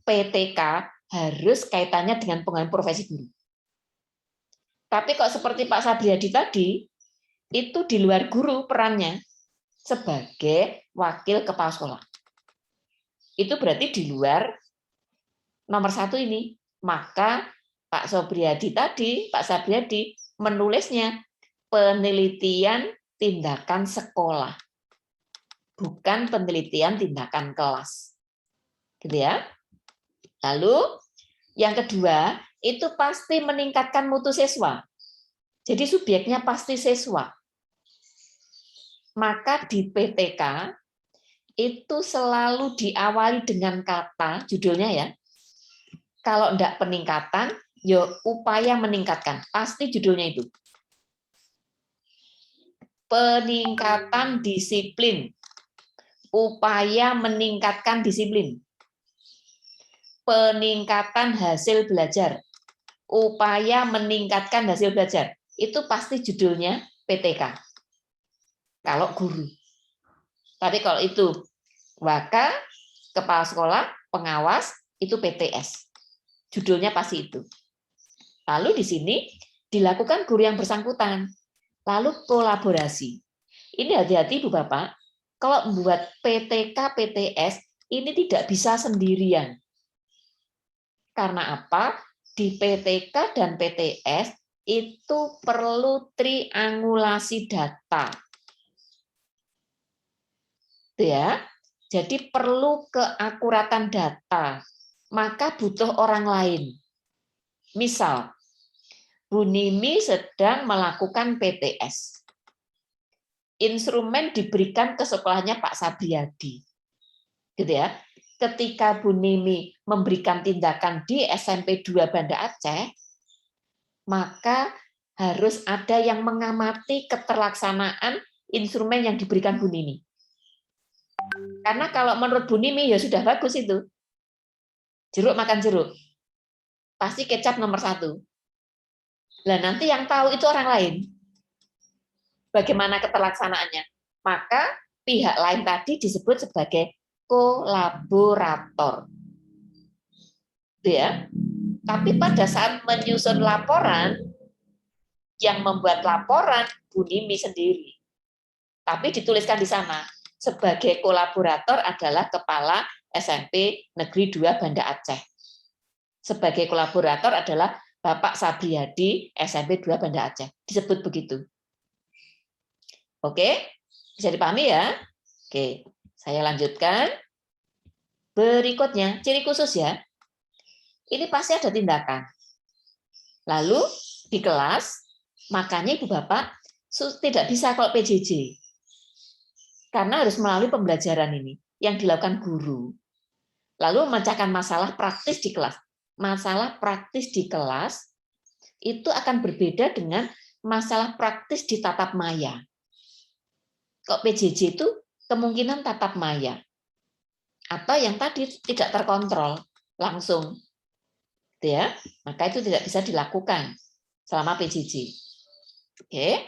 PTK harus kaitannya dengan pengembangan profesi guru. Tapi kok seperti Pak Sabriadi tadi, itu di luar guru perannya sebagai wakil kepala sekolah. Itu berarti di luar nomor 1 ini. Maka Pak Sabriadi tadi, Pak Sabriadi menulisnya penelitian tindakan sekolah, bukan penelitian tindakan kelas. Gitu ya. Lalu yang kedua, itu pasti meningkatkan mutu siswa. Jadi subjeknya pasti siswa. Maka di PTK itu selalu diawali dengan kata, judulnya ya, kalau enggak peningkatan, ya upaya meningkatkan. Pasti judulnya itu. Peningkatan disiplin. Upaya meningkatkan disiplin. Peningkatan hasil belajar. Upaya meningkatkan hasil belajar. Itu pasti judulnya PTK. Kalau guru. Tapi kalau itu waka, kepala sekolah, pengawas, itu PTS. Judulnya pasti itu. Lalu di sini dilakukan guru yang bersangkutan. Lalu kolaborasi. Ini hati-hati Bu Bapak, kalau membuat PTK, PTS, ini tidak bisa sendirian. Karena apa? Di PTK dan PTS itu perlu triangulasi data. Ya, jadi perlu keakuratan data. Maka butuh orang lain. Misal, Bu Nimi sedang melakukan PTS. Instrumen diberikan ke sekolahnya Pak Sabriadi. Gitu ya. Ketika Bu Nimi memberikan tindakan di SMP 2 Banda Aceh, maka harus ada yang mengamati keterlaksanaan instrumen yang diberikan Bu Nimi. Karena kalau menurut Bu Nimi ya sudah bagus itu. Jeruk makan jeruk. Pasti kecap nomor 1. Lah nanti yang tahu itu orang lain. Bagaimana keterlaksanaannya. Maka pihak lain tadi disebut sebagai kolaborator. Ya. Tapi pada saat menyusun laporan, yang membuat laporan Bu Nimi sendiri. Tapi dituliskan di sana, sebagai kolaborator adalah Kepala SMP Negeri 2 Banda Aceh. Sebagai kolaborator adalah Bapak Sabriadi, SMP 2 Banda Aceh. Disebut begitu. Oke, bisa dipahami ya? Oke, saya lanjutkan. Berikutnya, ciri khusus ya. Ini pasti ada tindakan. Lalu di kelas, makanya Ibu Bapak tidak bisa kalau PJJ. Karena harus melalui pembelajaran ini yang dilakukan guru. Lalu memecahkan masalah praktis di kelas. Masalah praktis di kelas itu akan berbeda dengan masalah praktis di tatap maya. Kok PJJ itu kemungkinan tatap maya. Atau yang tadi tidak terkontrol langsung. Ya, maka itu tidak bisa dilakukan selama PJJ. Oke.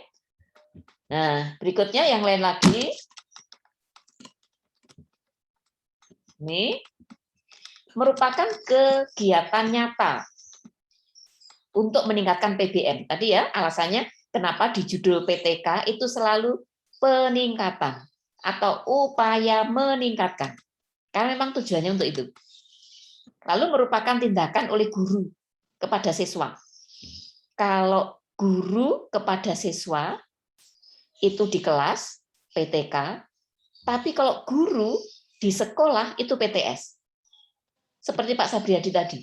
Nah, berikutnya yang lain lagi. Ini merupakan kegiatan nyata untuk meningkatkan PBM. Tadi ya alasannya kenapa di judul PTK itu selalu peningkatan atau upaya meningkatkan. Karena memang tujuannya untuk itu. Lalu merupakan tindakan oleh guru kepada siswa. Kalau guru kepada siswa itu di kelas PTK, tapi kalau guru di sekolah itu PTS. Seperti Pak Sabriadi tadi.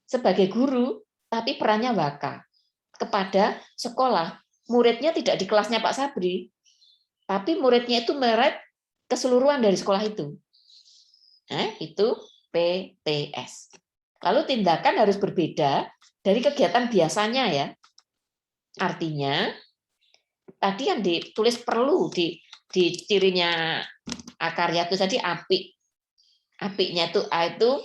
Sebagai guru, tapi perannya waka kepada sekolah. Muridnya tidak di kelasnya Pak Sabri, tapi muridnya itu murid keseluruhan dari sekolah itu. Nah, itu PTS. Lalu tindakan harus berbeda dari kegiatan biasanya ya. Artinya, tadi yang ditulis perlu di cirinya akarya itu tadi apik. Apiknya itu A itu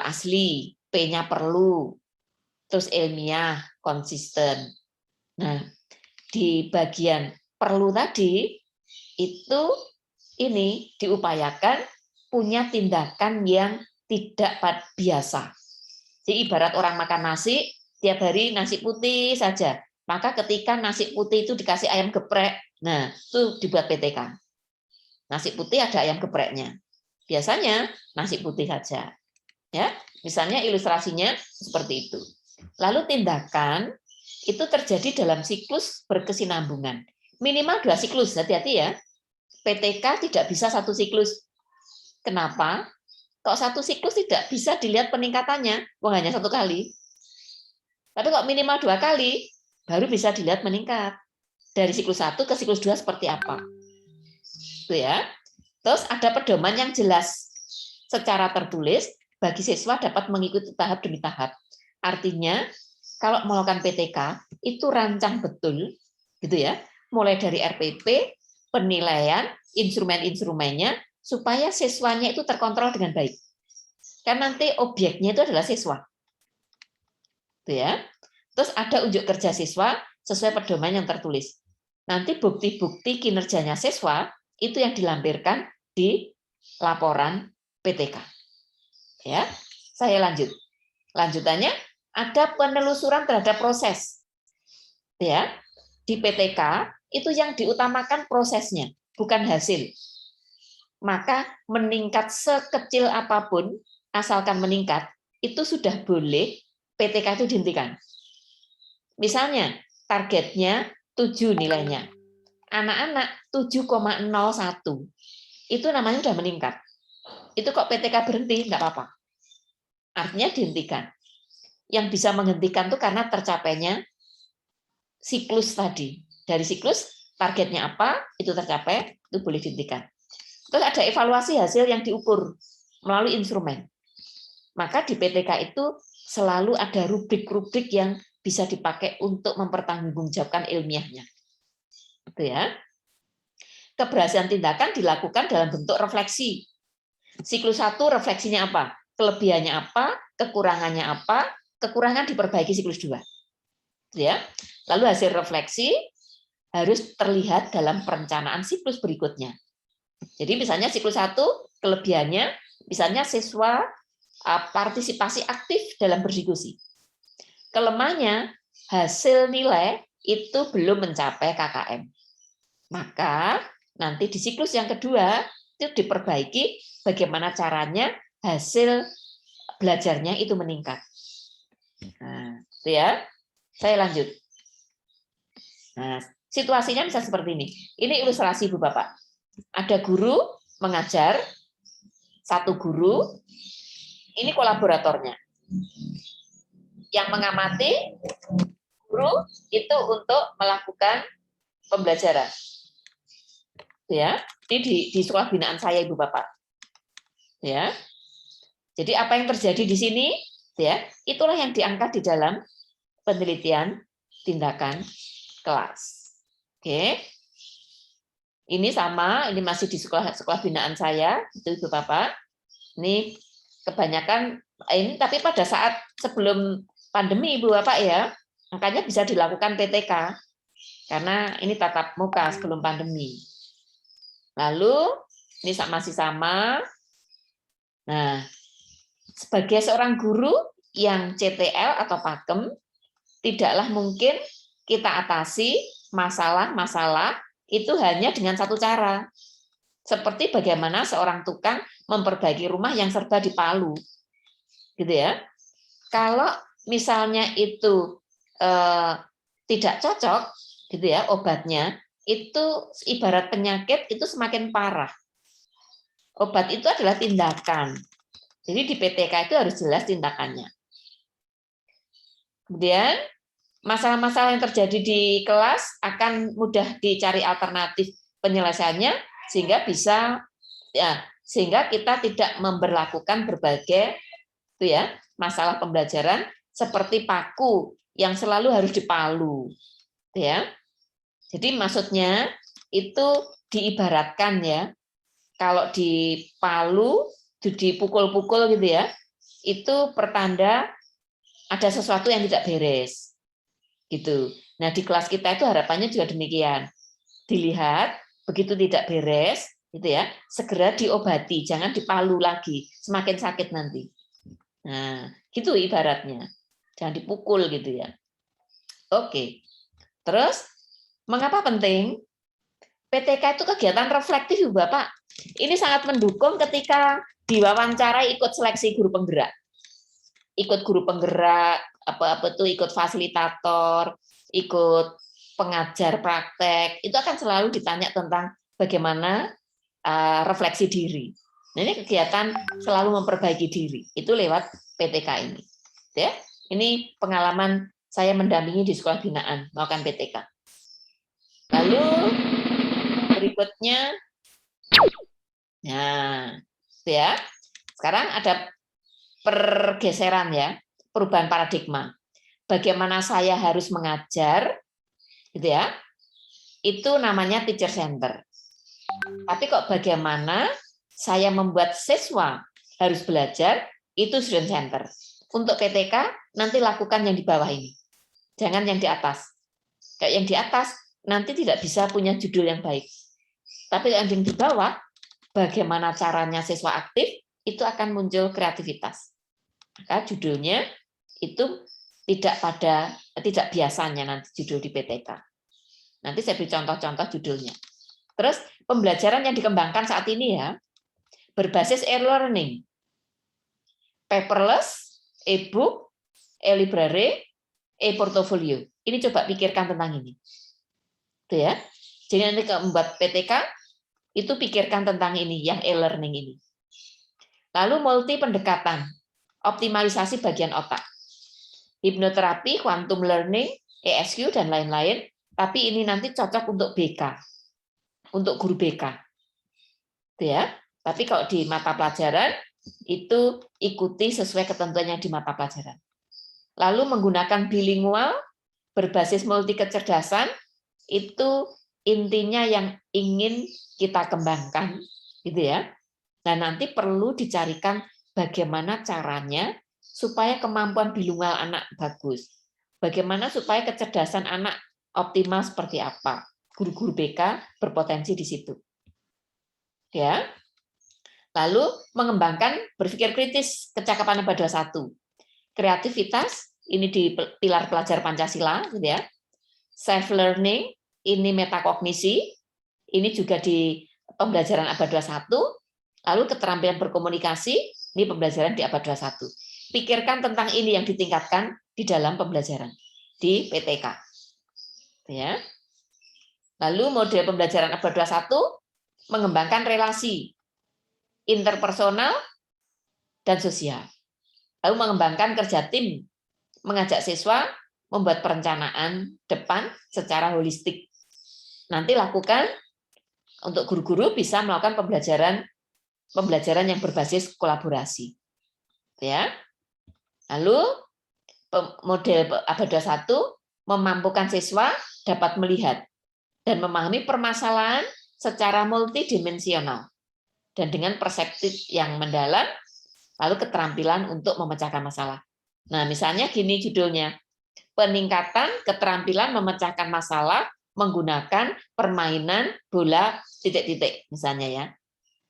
asli, P-nya perlu, terus ilmiah, konsisten. Nah, di bagian perlu tadi itu ini diupayakan punya tindakan yang tidak biasa. Jadi ibarat orang makan nasi, tiap hari nasi putih saja. Maka ketika nasi putih itu dikasih ayam geprek, nah itu dibuat PTK. Nasi putih ada ayam gepreknya. Biasanya nasi putih saja. Ya, misalnya ilustrasinya seperti itu. Lalu tindakan itu terjadi dalam siklus berkesinambungan. Minimal 2 siklus, hati-hati ya. PTK tidak bisa 1 siklus. Kenapa? Kok 1 siklus tidak bisa dilihat peningkatannya? Wah, hanya 1 kali. Tapi kok minimal 2 kali, baru bisa dilihat meningkat. Dari siklus 1 ke siklus 2 seperti apa. Itu ya. Terus ada pedoman yang jelas secara tertulis bagi siswa dapat mengikuti tahap demi tahap. Artinya, kalau melakukan PTK itu rancang betul, gitu ya. Mulai dari RPP, penilaian, instrumen-instrumennya, supaya siswanya itu terkontrol dengan baik. Kan nanti objeknya itu adalah siswa. Gitu ya. Terus ada unjuk kerja siswa sesuai pedoman yang tertulis. Nanti bukti-bukti kinerjanya siswa itu yang dilampirkan di laporan PTK. Ya, saya lanjut. Lanjutannya ada penelusuran terhadap proses. Ya, di PTK itu yang diutamakan prosesnya, bukan hasil. Maka meningkat sekecil apapun, asalkan meningkat, itu sudah boleh PTK itu dihentikan. Misalnya, targetnya 7 nilainya. Anak-anak 7,01. Itu namanya sudah meningkat. Itu kok PTK berhenti? Enggak apa-apa. Artinya dihentikan. Yang bisa menghentikan itu karena tercapainya siklus tadi. Dari siklus, targetnya apa, itu tercapai, itu boleh dihentikan. Terus ada evaluasi hasil yang diukur melalui instrumen. Maka di PTK itu selalu ada rubrik-rubrik yang bisa dipakai untuk mempertanggungjawabkan ilmiahnya. Itu ya. Keberhasilan tindakan dilakukan dalam bentuk refleksi. Siklus 1 refleksinya apa? Kelebihannya apa? Kekurangannya apa? Kekurangan diperbaiki siklus 2. Ya. Lalu hasil refleksi harus terlihat dalam perencanaan siklus berikutnya. Jadi misalnya siklus 1 kelebihannya misalnya siswa partisipasi aktif dalam berdiskusi. Kelemahannya hasil nilai itu belum mencapai KKM. Maka nanti di siklus yang kedua itu diperbaiki bagaimana caranya hasil belajarnya itu meningkat. Nah, itu ya. Saya lanjut. Nah, situasinya bisa seperti ini. Ini ilustrasi Ibu Bapak. Ada guru mengajar, satu guru, ini kolaboratornya. Yang mengamati guru itu untuk melakukan pembelajaran. Ya, ini di sekolah binaan saya Ibu Bapak. Ya. Jadi apa yang terjadi di sini, ya, itulah yang diangkat di dalam penelitian tindakan kelas. Oke. Ini sama, ini masih di sekolah binaan saya, itu Ibu Bapak. Ini kebanyakan ini tapi pada saat sebelum pandemi Ibu Bapak ya, makanya bisa dilakukan PTK. Karena ini tatap muka sebelum pandemi. Lalu ini masih sama. Nah, sebagai seorang guru yang CTL atau pakem, tidaklah mungkin kita atasi masalah-masalah itu hanya dengan satu cara. Seperti bagaimana seorang tukang memperbaiki rumah yang serba dipalu. Gitu ya. Kalau misalnya itu tidak cocok gitu ya obatnya, itu ibarat penyakit itu semakin parah. Obat itu adalah tindakan. Jadi di PTK itu harus jelas tindakannya. Kemudian masalah-masalah yang terjadi di kelas akan mudah dicari alternatif penyelesaiannya sehingga sehingga kita tidak memberlakukan berbagai itu ya masalah pembelajaran seperti paku yang selalu harus dipalu. Ya. Jadi maksudnya itu diibaratkan ya. Kalau dipalu, dipukul-pukul gitu ya, itu pertanda ada sesuatu yang tidak beres. Gitu. Nah, di kelas kita itu harapannya juga demikian. Dilihat begitu tidak beres, gitu ya, segera diobati, jangan dipalu lagi, semakin sakit nanti. Nah, gitu ibaratnya. Jangan dipukul gitu ya. Oke. Terus mengapa penting? PTK itu kegiatan reflektif, Ibu Bapak. Ini sangat mendukung ketika diwawancarai ikut seleksi guru penggerak. Ikut guru penggerak, apa-apa tuh ikut fasilitator, ikut pengajar praktek, itu akan selalu ditanya tentang bagaimana refleksi diri. Nah, ini kegiatan selalu memperbaiki diri. Itu lewat PTK ini. Ya. Ini pengalaman saya mendampingi di sekolah binaan melakukan PTK. Lalu berikutnya, nah, ya. Sekarang ada pergeseran ya, perubahan paradigma. Bagaimana saya harus mengajar, gitu ya? Itu namanya teacher center. Tapi kok bagaimana saya membuat siswa harus belajar, itu student center. Untuk PTK nanti lakukan yang di bawah ini, jangan yang di atas. Kayak yang di atas nanti tidak bisa punya judul yang baik. Tapi yang di bawah, bagaimana caranya siswa aktif, itu akan muncul kreativitas. Maka judulnya itu tidak biasanya nanti judul di PTK. Nanti saya beri contoh-contoh judulnya. Terus pembelajaran yang dikembangkan saat ini ya, berbasis e-learning, paperless, e-book, e-library, e-portfolio. Ini coba pikirkan tentang ini. Itu ya. Jadi nanti kalau membuat PTK, itu pikirkan tentang ini, yang e-learning ini. Lalu multi pendekatan, optimalisasi bagian otak. Hipnoterapi, quantum learning, ESQ, dan lain-lain, tapi ini nanti cocok untuk BK, untuk guru BK. Itu ya. Tapi kalau di mata pelajaran, itu ikuti sesuai ketentuan yang di mata pelajaran. Lalu menggunakan bilingual, berbasis multi kecerdasan, itu intinya yang ingin kita kembangkan, gitu ya. Nah, nanti perlu dicarikan bagaimana caranya supaya kemampuan bilingual anak bagus. Bagaimana supaya kecerdasan anak optimal seperti apa. Guru-guru BK berpotensi di situ. Ya. Lalu mengembangkan berpikir kritis, kecakapan abad 21. Kreativitas, ini di pilar pelajar Pancasila, gitu ya. Self learning, ini metakognisi, ini juga di pembelajaran abad 21. Lalu keterampilan berkomunikasi, ini pembelajaran di abad 21. Pikirkan tentang ini yang ditingkatkan di dalam pembelajaran di PTK. Ya. Lalu model pembelajaran abad 21 mengembangkan relasi interpersonal dan sosial. Lalu mengembangkan kerja tim, mengajak siswa membuat perencanaan depan secara holistik. Nanti lakukan untuk guru-guru bisa melakukan pembelajaran yang berbasis kolaborasi. Ya. Lalu model abad 21 memampukan siswa dapat melihat dan memahami permasalahan secara multidimensional dan dengan perspektif yang mendalam, lalu keterampilan untuk memecahkan masalah. Nah, misalnya gini judulnya, peningkatan keterampilan memecahkan masalah menggunakan permainan bola titik-titik, misalnya ya,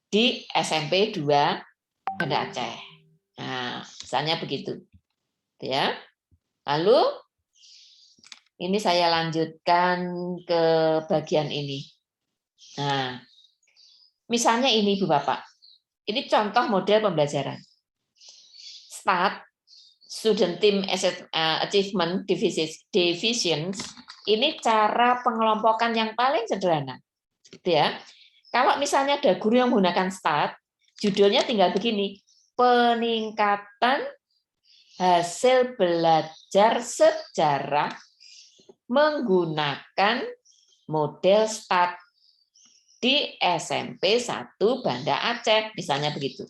di SMP 2 Banda Aceh. Nah, misalnya begitu. Ya. Lalu ini saya lanjutkan ke bagian ini. Nah, misalnya ini Ibu Bapak. Ini contoh model pembelajaran. STAT, Student Team Achievement Divisions, ini cara pengelompokan yang paling sederhana. Ya. Kalau misalnya ada guru yang menggunakan STAT, judulnya tinggal begini, peningkatan hasil belajar sejarah menggunakan model STAT di SMP 1 Banda Aceh, misalnya begitu.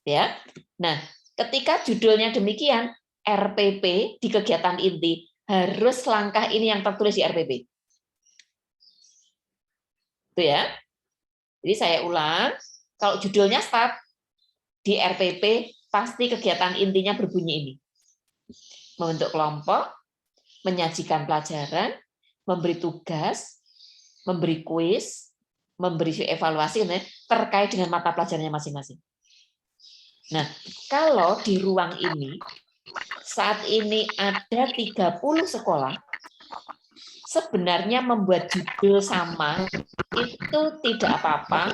Ya. Nah, ketika judulnya demikian, RPP di kegiatan inti harus langkah ini yang tertulis di RPP. Itu ya. Jadi saya ulang, kalau judulnya STAT di RPP pasti kegiatan intinya berbunyi ini. Membentuk kelompok, menyajikan pelajaran, memberi tugas, memberi kuis, memberi evaluasi terkait dengan mata pelajarannya masing-masing. Nah, kalau di ruang ini, saat ini ada 30 sekolah, sebenarnya membuat judul sama itu tidak apa-apa.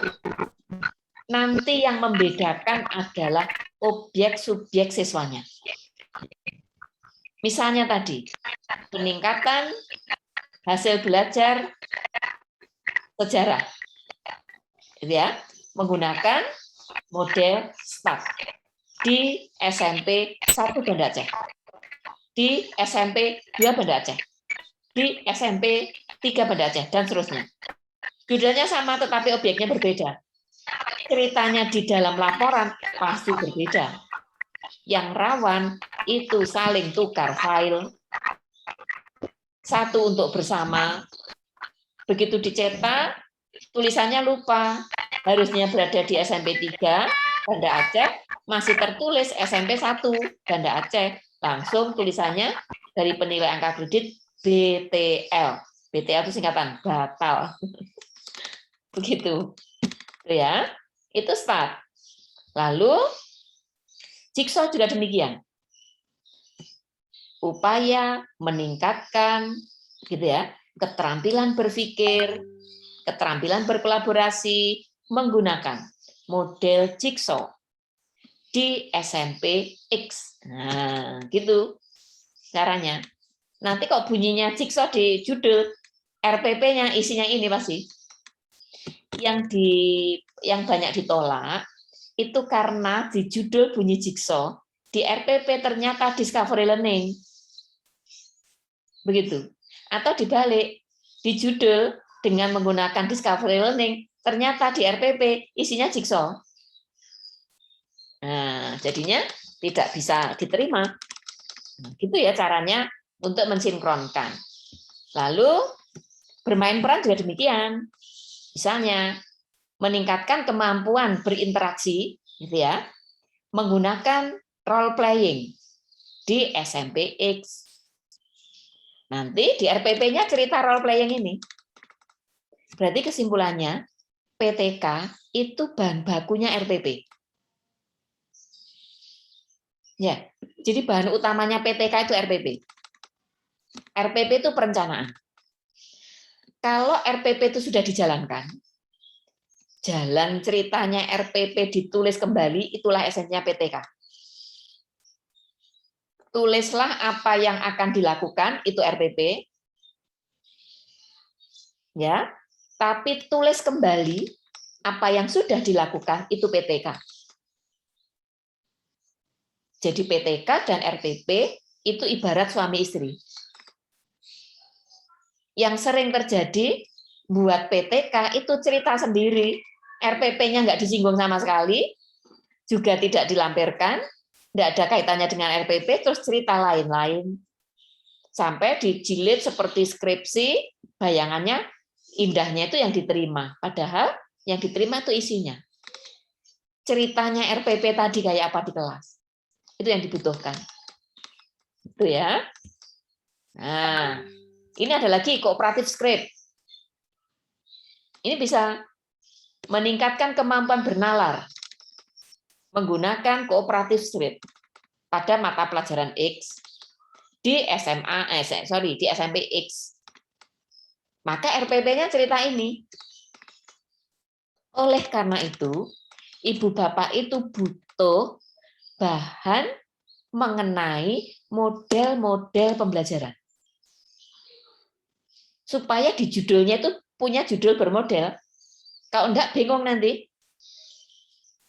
Nanti yang membedakan adalah objek subjek siswanya. Misalnya tadi, peningkatan hasil belajar sejarah, ya, menggunakan model STAT di SMP 1 Banda Aceh, di SMP 2 Banda Aceh, di SMP 3 Banda Aceh, dan seterusnya. Judulnya sama, tetapi objeknya berbeda. Ceritanya di dalam laporan pasti berbeda. Yang rawan itu saling tukar file, satu untuk bersama. Begitu dicetak, tulisannya lupa. Harusnya berada di SMP 3 Banda Aceh, masih tertulis SMP 1 Banda Aceh. Langsung tulisannya dari penilai angka kredit BTL. BTL itu singkatan batal. Begitu. Ya. Itu STAT. Lalu Jigsaw juga demikian. Upaya meningkatkan gitu ya, keterampilan berpikir, keterampilan berkolaborasi menggunakan model Jigsaw di SMP X. Nah, gitu caranya. Nanti kok bunyinya Jigsaw di judul, RPP-nya isinya ini pasti. Yang banyak ditolak itu karena di judul bunyi Jigsaw, di RPP ternyata Discovery Learning. Begitu. Atau dibalik, di judul dengan menggunakan Discovery Learning, ternyata di RPP isinya Jigsaw. Nah, jadinya tidak bisa diterima. Nah, gitu ya caranya untuk mensinkronkan. Lalu bermain peran juga demikian. Misalnya meningkatkan kemampuan berinteraksi, gitu ya, menggunakan role playing di SMP X. Nanti di RPP-nya cerita role playing ini. Berarti kesimpulannya PTK itu bahan bakunya RPP. Ya, jadi bahan utamanya PTK itu RPP. RPP itu perencanaan. Kalau RPP itu sudah dijalankan, jalan ceritanya RPP ditulis kembali, itulah esensinya PTK. tulislah apa yang akan dilakukan, itu RPP. Ya, tapi tulis kembali apa yang sudah dilakukan, itu PTK. Jadi PTK dan RPP itu ibarat suami istri. Yang sering terjadi buat PTK itu cerita sendiri, RPP-nya nggak disinggung sama sekali, juga tidak dilampirkan, nggak ada kaitannya dengan RPP, terus cerita lain-lain. Sampai dijilid seperti skripsi, bayangannya indahnya itu yang diterima. Padahal yang diterima itu isinya. Ceritanya RPP tadi kayak apa di kelas. Itu yang dibutuhkan. Itu ya. Nah, ini ada lagi kooperatif script. Ini bisa meningkatkan kemampuan bernalar menggunakan kooperatif script pada mata pelajaran X di di SMP X. Maka RPP-nya cerita ini. Oleh karena itu, Ibu Bapak itu butuh bahan mengenai model-model pembelajaran. Supaya di judulnya itu punya judul bermodel. Kalau enggak bingung nanti.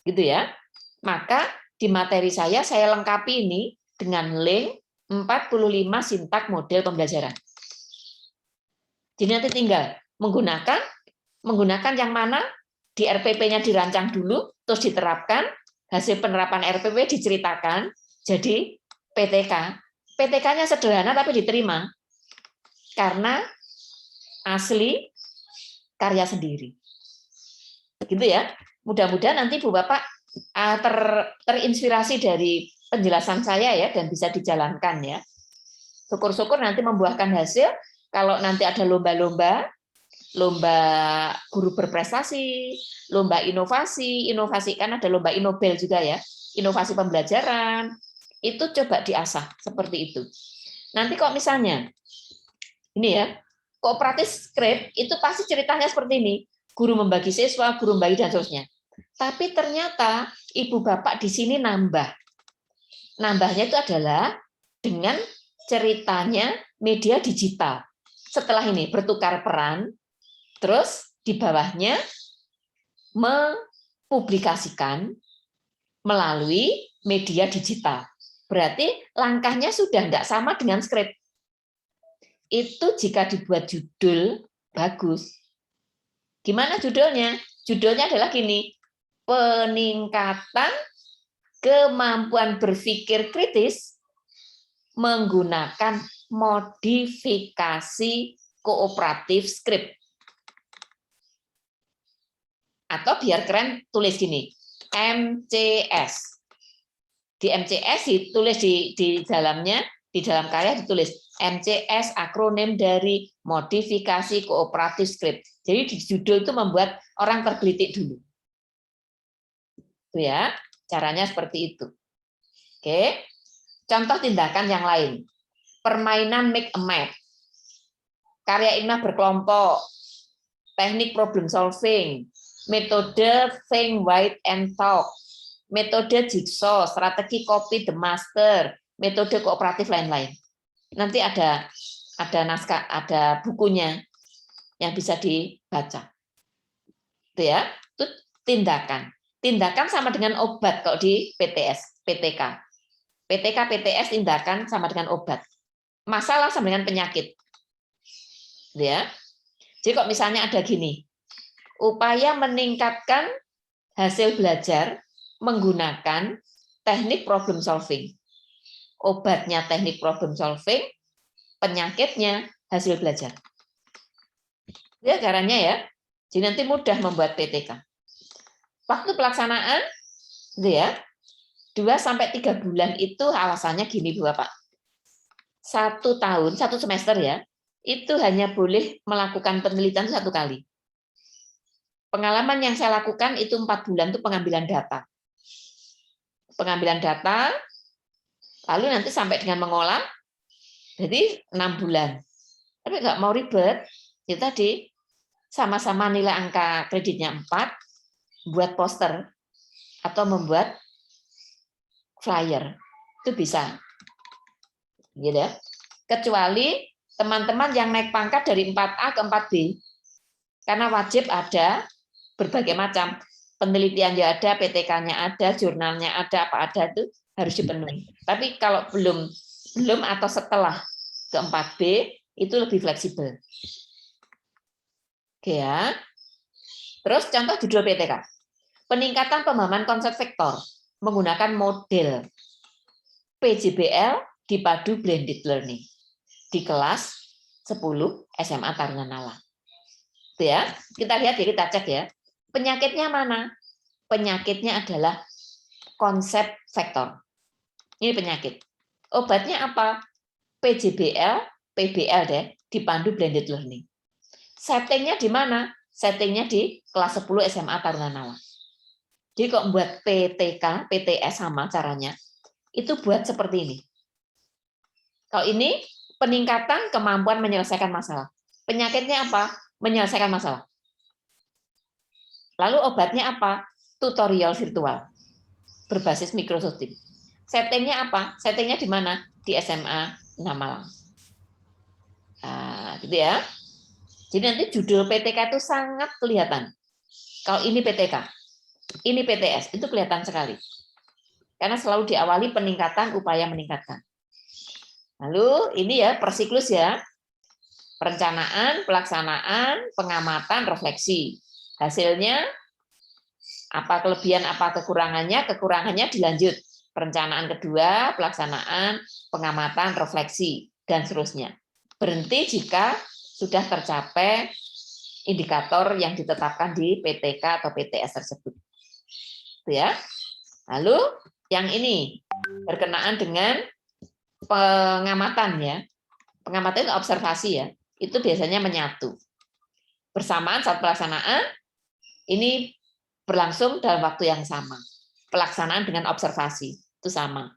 Gitu ya. Maka di materi saya lengkapi ini dengan link 45 sintak model pembelajaran. Jadi nanti tinggal menggunakan yang mana, di RPP-nya dirancang dulu, terus diterapkan, hasil penerapan RPP diceritakan, jadi PTK. PTK-nya sederhana tapi diterima, karena asli karya sendiri. Gitu ya. Mudah-mudahan nanti Bu Bapak terinspirasi dari penjelasan saya ya, dan bisa dijalankan ya. Syukur-syukur nanti membuahkan hasil. Kalau nanti ada lomba guru berprestasi, lomba inovasi kan ada lomba Inobel juga ya, inovasi pembelajaran, itu coba diasah seperti itu. Nanti kok misalnya, ini ya, kooperatif script itu pasti ceritanya seperti ini, guru membagi siswa, guru membagi dan seterusnya. Tapi ternyata Ibu Bapak di sini nambahnya itu adalah dengan ceritanya media digital. Setelah ini bertukar peran, terus di bawahnya mempublikasikan melalui media digital. Berarti langkahnya sudah tidak sama dengan skrip. Itu jika dibuat judul bagus. Gimana judulnya? Judulnya adalah gini, peningkatan kemampuan berpikir kritis menggunakan modifikasi kooperatif script. Atau biar keren tulis gini, MCS. Di MCS ditulis di dalamnya, di dalam karya ditulis MCS, akronim dari modifikasi kooperatif script. Jadi di judul itu membuat orang tergelitik dulu. Itu ya, caranya seperti itu. Oke. Contoh tindakan yang lain. Permainan make a map, karya ilmiah berkelompok, teknik problem solving, metode think, write, and talk, metode jigsaw, strategi copy the master, metode kooperatif lain-lain. Nanti ada naskah, ada bukunya yang bisa dibaca. Itu ya, itu tindakan. Tindakan sama dengan obat kalau di PTK. PTK, PTS tindakan sama dengan obat. Masalah sama dengan penyakit. Ya. Jadi kok misalnya ada gini, upaya meningkatkan hasil belajar menggunakan teknik problem solving. Obatnya teknik problem solving, penyakitnya hasil belajar. Ya caranya ya. Jadi nanti mudah membuat PTK. Waktu pelaksanaan, ya 2-3 bulan itu alasannya gini Bu Bapak. 1 tahun, 1 semester ya, itu hanya boleh melakukan penelitian 1 kali. Pengalaman yang saya lakukan itu 4 bulan itu pengambilan data. Pengambilan data, lalu nanti sampai dengan mengolah, jadi 6 bulan. Tapi nggak mau ribet, ya tadi sama-sama nilai angka kreditnya 4, buat poster atau membuat flyer, itu bisa. gitu ya. Kecuali teman-teman yang naik pangkat dari 4A ke 4B. Karena wajib ada berbagai macam penelitian ya ada, PTK-nya ada, jurnalnya ada, apa ada itu harus dipenuhi. Tapi kalau belum atau setelah ke 4B itu lebih fleksibel. Oke ya. Terus contoh judul PTK. Peningkatan pemahaman konsep vektor menggunakan model PJBL dipadu blended learning di kelas 10 SMA Taruna Nawa. Itu ya. Kita lihat ya, kita cek ya. Penyakitnya mana? Penyakitnya adalah konsep vektor. Ini penyakit. Obatnya apa? PJBL, PBL deh, dipandu blended learning. Settingnya di mana? Settingnya di kelas 10 SMA Taruna Nawa. Jadi kok buat PTK, PTS sama caranya, itu buat seperti ini. Kalau ini peningkatan kemampuan menyelesaikan masalah. Penyakitnya apa? Menyelesaikan masalah. Lalu obatnya apa? Tutorial virtual berbasis Microsoft Teams. Settingnya apa? Settingnya di mana? Di SMA Malang. Nah, gitu ya. Jadi nanti judul PTK itu sangat kelihatan. Kalau ini PTK, ini PTS, itu kelihatan sekali. Karena selalu diawali peningkatan, upaya meningkatkan. Lalu ini ya persiklus ya. Perencanaan, pelaksanaan, pengamatan, refleksi. Hasilnya apa kelebihan, apa kekurangannya? Kekurangannya dilanjut. Perencanaan kedua, pelaksanaan, pengamatan, refleksi, dan seterusnya. Berhenti jika sudah tercapai indikator yang ditetapkan di PTK atau PTS tersebut. Itu ya. Lalu yang ini berkenaan dengan pengamatan ya. Pengamatan itu observasi ya. Itu biasanya menyatu. Bersamaan saat pelaksanaan ini berlangsung dalam waktu yang sama. Pelaksanaan dengan observasi itu sama.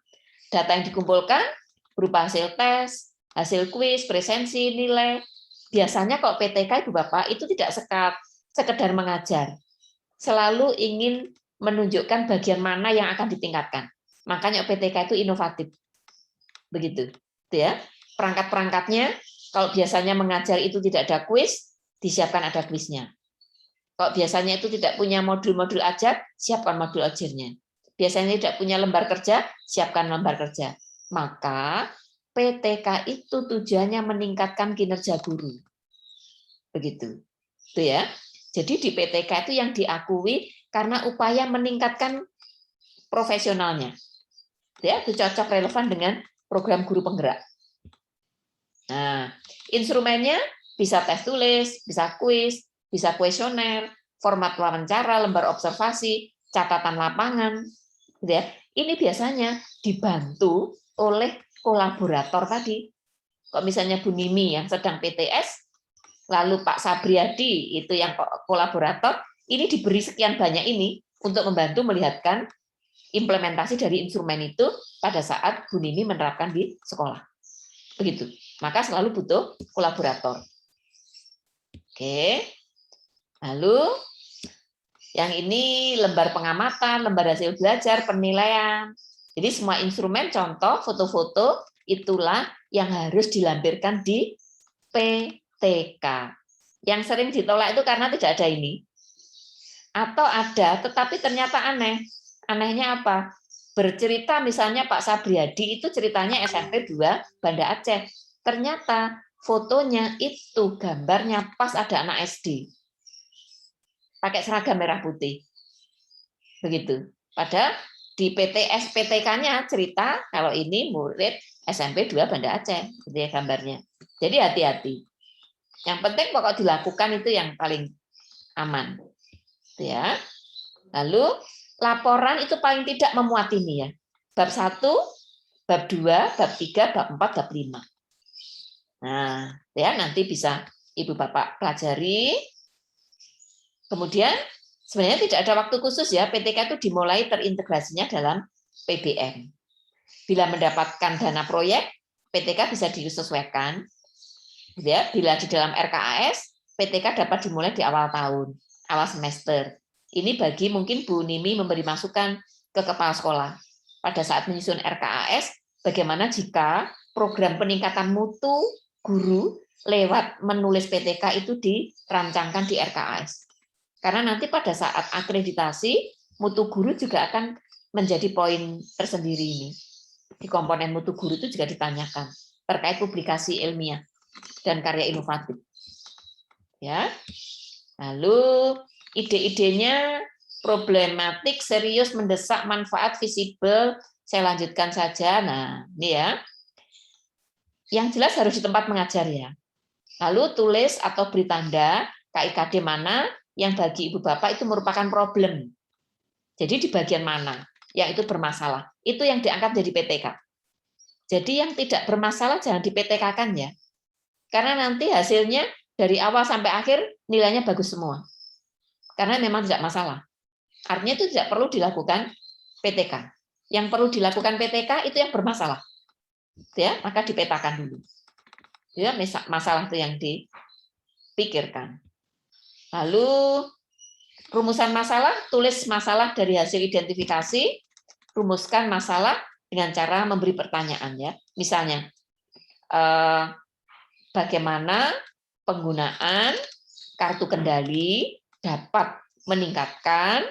Data yang dikumpulkan berupa hasil tes, hasil kuis, presensi, nilai. Biasanya kalau PTK Ibu Bapak itu tidak sekedar mengajar. Selalu ingin menunjukkan bagian mana yang akan ditingkatkan. Makanya PTK itu inovatif. Begitu. Itu ya. Perangkat-perangkatnya kalau biasanya mengajar itu tidak ada kuis, disiapkan ada kuisnya. Kalau biasanya itu tidak punya modul-modul ajar, siapkan modul ajarnya. Biasanya tidak punya lembar kerja, siapkan lembar kerja. Maka PTK itu tujuannya meningkatkan kinerja guru. Begitu. Itu ya. Jadi di PTK itu yang diakui karena upaya meningkatkan profesionalnya. Ya, itu cocok relevan dengan program guru penggerak. Nah, instrumennya bisa tes tulis, bisa kuis, bisa kuesioner, format wawancara, lembar observasi, catatan lapangan. Gitu ya. Ini biasanya dibantu oleh kolaborator tadi. Kok misalnya Bu Nimi yang sedang PTS, lalu Pak Sabriadi itu yang kolaborator, ini diberi sekian banyak ini untuk membantu melihatkan implementasi dari instrumen itu pada saat Bu Nimi menerapkan di sekolah. Begitu. Maka selalu butuh kolaborator. Oke. Lalu yang ini lembar pengamatan, lembar hasil belajar, penilaian. Jadi semua instrumen, contoh, foto-foto, itulah yang harus dilampirkan di PTK. Yang sering ditolak itu karena tidak ada ini. Atau ada, tetapi ternyata aneh. Anehnya apa? Bercerita misalnya Pak Sabriadi itu ceritanya SMP 2 Banda Aceh. Ternyata fotonya itu gambarnya pas ada anak SD. Pakai seragam merah putih. Begitu. Padahal di PTS PTK-nya cerita kalau ini murid SMP 2 Banda Aceh, gitu ya gambarnya. Jadi hati-hati. Yang penting pokok dilakukan itu yang paling aman. Gitu ya. Lalu laporan itu paling tidak memuat ini ya. Bab 1, bab 2, bab 3, bab 4, bab 5. Nah, ya nanti bisa Ibu Bapak pelajari. Kemudian sebenarnya tidak ada waktu khusus ya, PTK itu dimulai terintegrasinya dalam PBM. Bila mendapatkan dana proyek, PTK bisa disesuaikan. Ya, bila di dalam RKAS, PTK dapat dimulai di awal tahun, awal semester. Ini bagi mungkin Bu Nimi memberi masukan ke kepala sekolah. Pada saat menyusun RKAS, bagaimana jika program peningkatan mutu guru lewat menulis PTK itu dirancangkan di RKAS. Karena nanti pada saat akreditasi, mutu guru juga akan menjadi poin tersendiri ini. Di komponen mutu guru itu juga ditanyakan terkait publikasi ilmiah dan karya inovatif. Ya. Lalu ide-idenya problematik, serius, mendesak, manfaat, visible. Saya lanjutkan saja. Nah, ini ya. Yang jelas harus di tempat mengajar ya. Lalu tulis atau beri tanda KIKD mana yang bagi ibu bapak itu merupakan problem. Jadi di bagian mana yang itu bermasalah. Itu yang diangkat jadi PTK. Jadi yang tidak bermasalah jangan di PTK-kan ya. Karena nanti hasilnya dari awal sampai akhir nilainya bagus semua. Karena memang tidak masalah. Artinya itu tidak perlu dilakukan PTK. Yang perlu dilakukan PTK itu yang bermasalah. Ya, maka dipetakan dulu. Ya, masalah itu yang dipikirkan. Lalu rumusan masalah, tulis masalah dari hasil identifikasi, rumuskan masalah dengan cara memberi pertanyaan ya. Misalnya bagaimana penggunaan kartu kendali dapat meningkatkan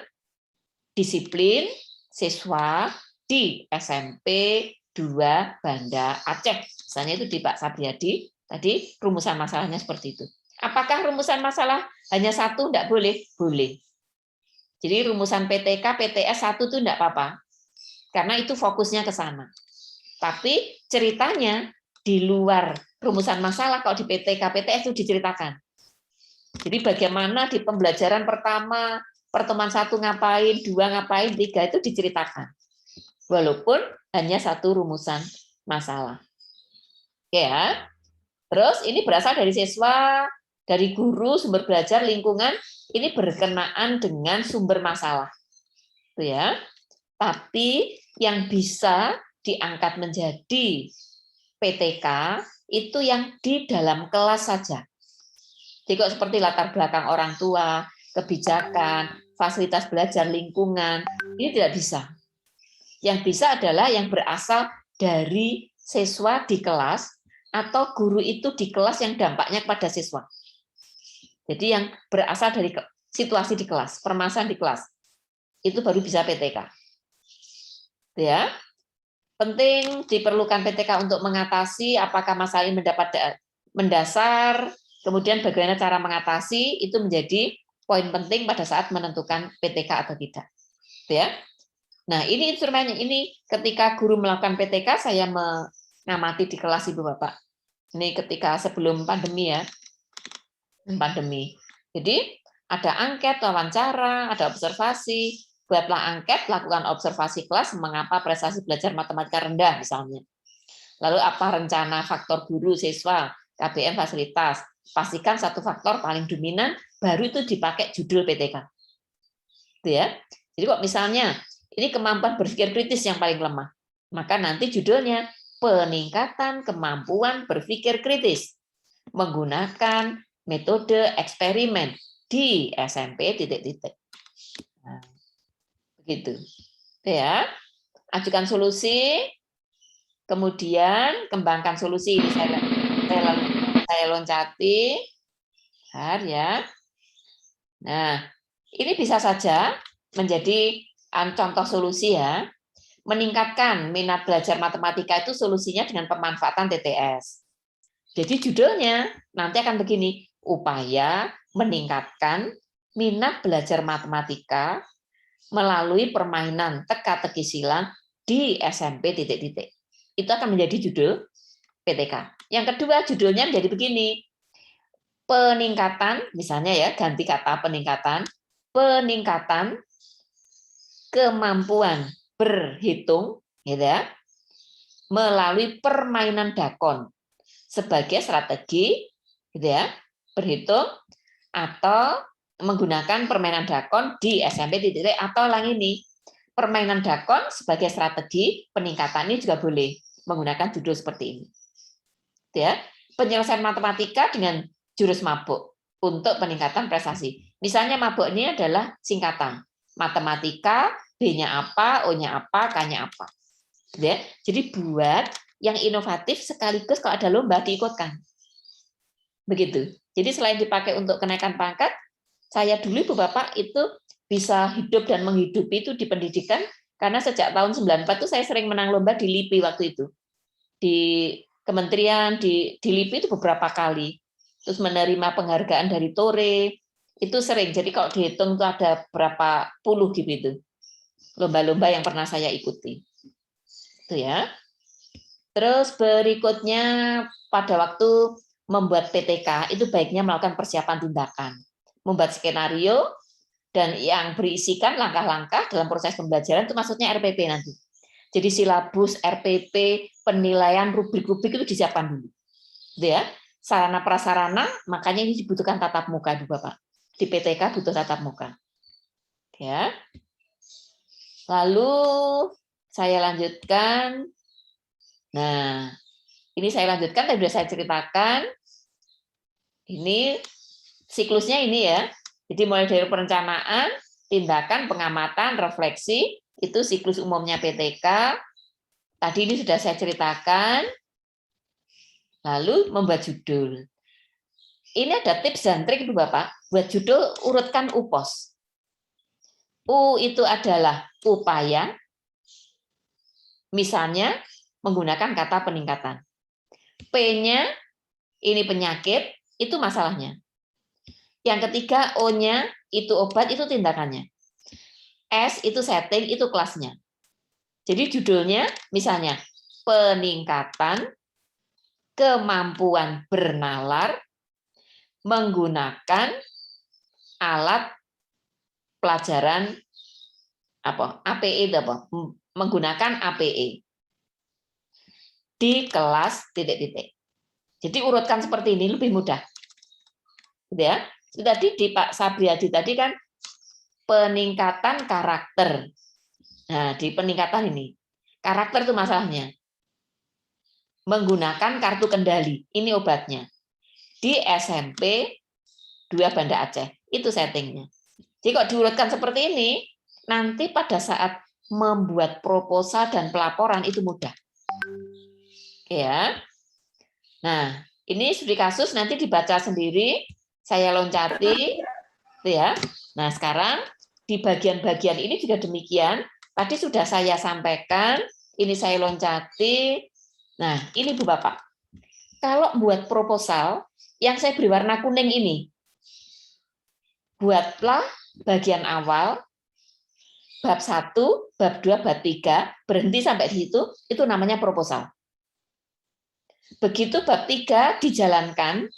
disiplin siswa di SMP 2 Banda Aceh. Misalnya itu di Pak Sabriadi, tadi rumusan masalahnya seperti itu. Apakah rumusan masalah hanya satu? Tidak boleh? Boleh. Jadi rumusan PTK, PTS 1 itu tidak apa-apa. Karena itu fokusnya ke sana. Tapi ceritanya di luar rumusan masalah, kalau di PTK, PTS itu diceritakan. Jadi bagaimana di pembelajaran pertama, pertemuan 1 ngapain, 2 ngapain, 3 itu diceritakan. Walaupun hanya satu rumusan masalah. Oke ya. Terus ini berasal dari siswa, dari guru, sumber belajar, lingkungan, ini berkenaan dengan sumber masalah. Itu ya. Tapi yang bisa diangkat menjadi PTK itu yang di dalam kelas saja. Jadi kok seperti latar belakang orang tua, kebijakan, fasilitas belajar, lingkungan, ini tidak bisa. Yang bisa adalah yang berasal dari siswa di kelas atau guru itu di kelas yang dampaknya kepada siswa. Jadi yang berasal dari situasi di kelas, permasalahan di kelas, itu baru bisa PTK. Ya, penting diperlukan PTK untuk mengatasi apakah masalah ini mendapat mendasar, kemudian bagaimana cara mengatasi, itu menjadi poin penting pada saat menentukan PTK atau tidak. Ya. Nah, ini instrumennya. Ini ketika guru melakukan PTK, saya mengamati di kelas Ibu Bapak. Ini ketika sebelum pandemi ya. Pandemi. Jadi ada angket, wawancara, ada observasi. Buatlah angket, lakukan observasi kelas, mengapa prestasi belajar matematika rendah misalnya. Lalu apa rencana faktor guru, siswa, KBM, fasilitas. Pastikan satu faktor paling dominan, baru itu dipakai judul PTK. Itu ya. Jadi kok misalnya, ini kemampuan berpikir kritis yang paling lemah. Maka nanti judulnya, peningkatan kemampuan berpikir kritis. Menggunakan metode eksperimen di SMP ... Nah, begitu. Ya. Ajukan solusi, kemudian kembangkan solusi. Saya loncati. Bentar ya. Nah, ini bisa saja menjadi contoh solusi ya. Meningkatkan minat belajar matematika itu solusinya dengan pemanfaatan TTS. Jadi judulnya nanti akan begini, upaya meningkatkan minat belajar matematika melalui permainan teka-teki silang di SMP ... Itu akan menjadi judul PTK. Yang kedua judulnya menjadi begini, peningkatan, misalnya ya ganti kata peningkatan kemampuan berhitung, gitu ya, melalui permainan dakon sebagai strategi, gitu ya, berhitung atau menggunakan permainan dakon di SMP ... atau ini permainan dakon sebagai strategi peningkatan, ini juga boleh menggunakan judul seperti ini. Ya, penyelesaian matematika dengan jurus mabuk untuk peningkatan prestasi. Misalnya mabuk ini adalah singkatan. Matematika, B-nya apa, O-nya apa, K-nya apa. Ya, jadi buat yang inovatif sekaligus kalau ada lomba diikutkan. Begitu. Jadi selain dipakai untuk kenaikan pangkat, saya dulu Ibu Bapak itu bisa hidup dan menghidupi itu di pendidikan, karena sejak tahun 94 itu saya sering menang lomba di LIPI waktu itu. Di kementerian, di LIPI itu beberapa kali. Terus menerima penghargaan dari Tore, itu sering. Jadi kalau dihitung itu ada berapa puluh gitu. Lomba-lomba yang pernah saya ikuti. Itu ya. Terus berikutnya pada waktu membuat PTK itu baiknya melakukan persiapan tindakan, membuat skenario dan yang berisikan langkah-langkah dalam proses pembelajaran itu maksudnya RPP nanti. Jadi silabus, RPP, penilaian, rubrik-rubrik itu disiapkan dulu. Gitu ya. Sarana prasarana makanya ini dibutuhkan tatap muka Ibu Bapak. Di PTK butuh tatap muka. Ya. Lalu saya lanjutkan. Nah, ini saya lanjutkan, tadi sudah saya ceritakan. Ini siklusnya ini ya. Jadi mulai dari perencanaan, tindakan, pengamatan, refleksi, itu siklus umumnya PTK. Tadi ini sudah saya ceritakan. Lalu membuat judul. Ini ada tips dan trik Ibu Bapak. Buat judul urutkan UPOS. U itu adalah upaya. Misalnya menggunakan kata peningkatan. P-nya ini penyakit, itu masalahnya. Yang ketiga, O-nya itu obat, itu tindakannya. S itu setting, itu kelasnya. Jadi judulnya misalnya peningkatan kemampuan bernalar menggunakan alat pelajaran apa? APE itu apa? Menggunakan APE di kelas titik-titik. Jadi urutkan seperti ini lebih mudah. Gitu ya. Tadi di Pak Sabriadi tadi kan peningkatan karakter. Nah, di peningkatan ini karakter itu masalahnya. Menggunakan kartu kendali, ini obatnya. Di SMP 2 Banda Aceh, itu settingnya. Jadi kalau diurutkan seperti ini, nanti pada saat membuat proposal dan pelaporan itu mudah. Ya. Nah, ini studi kasus nanti dibaca sendiri, saya loncati, ya. Nah, sekarang di bagian-bagian ini juga demikian. Tadi sudah saya sampaikan, ini saya loncati. Nah, ini Bu Bapak. Kalau buat proposal, yang saya beri warna kuning ini, buatlah bagian awal, bab 1, bab 2, bab 3, berhenti sampai di situ, itu namanya proposal. Begitu bab 3 dijalankan,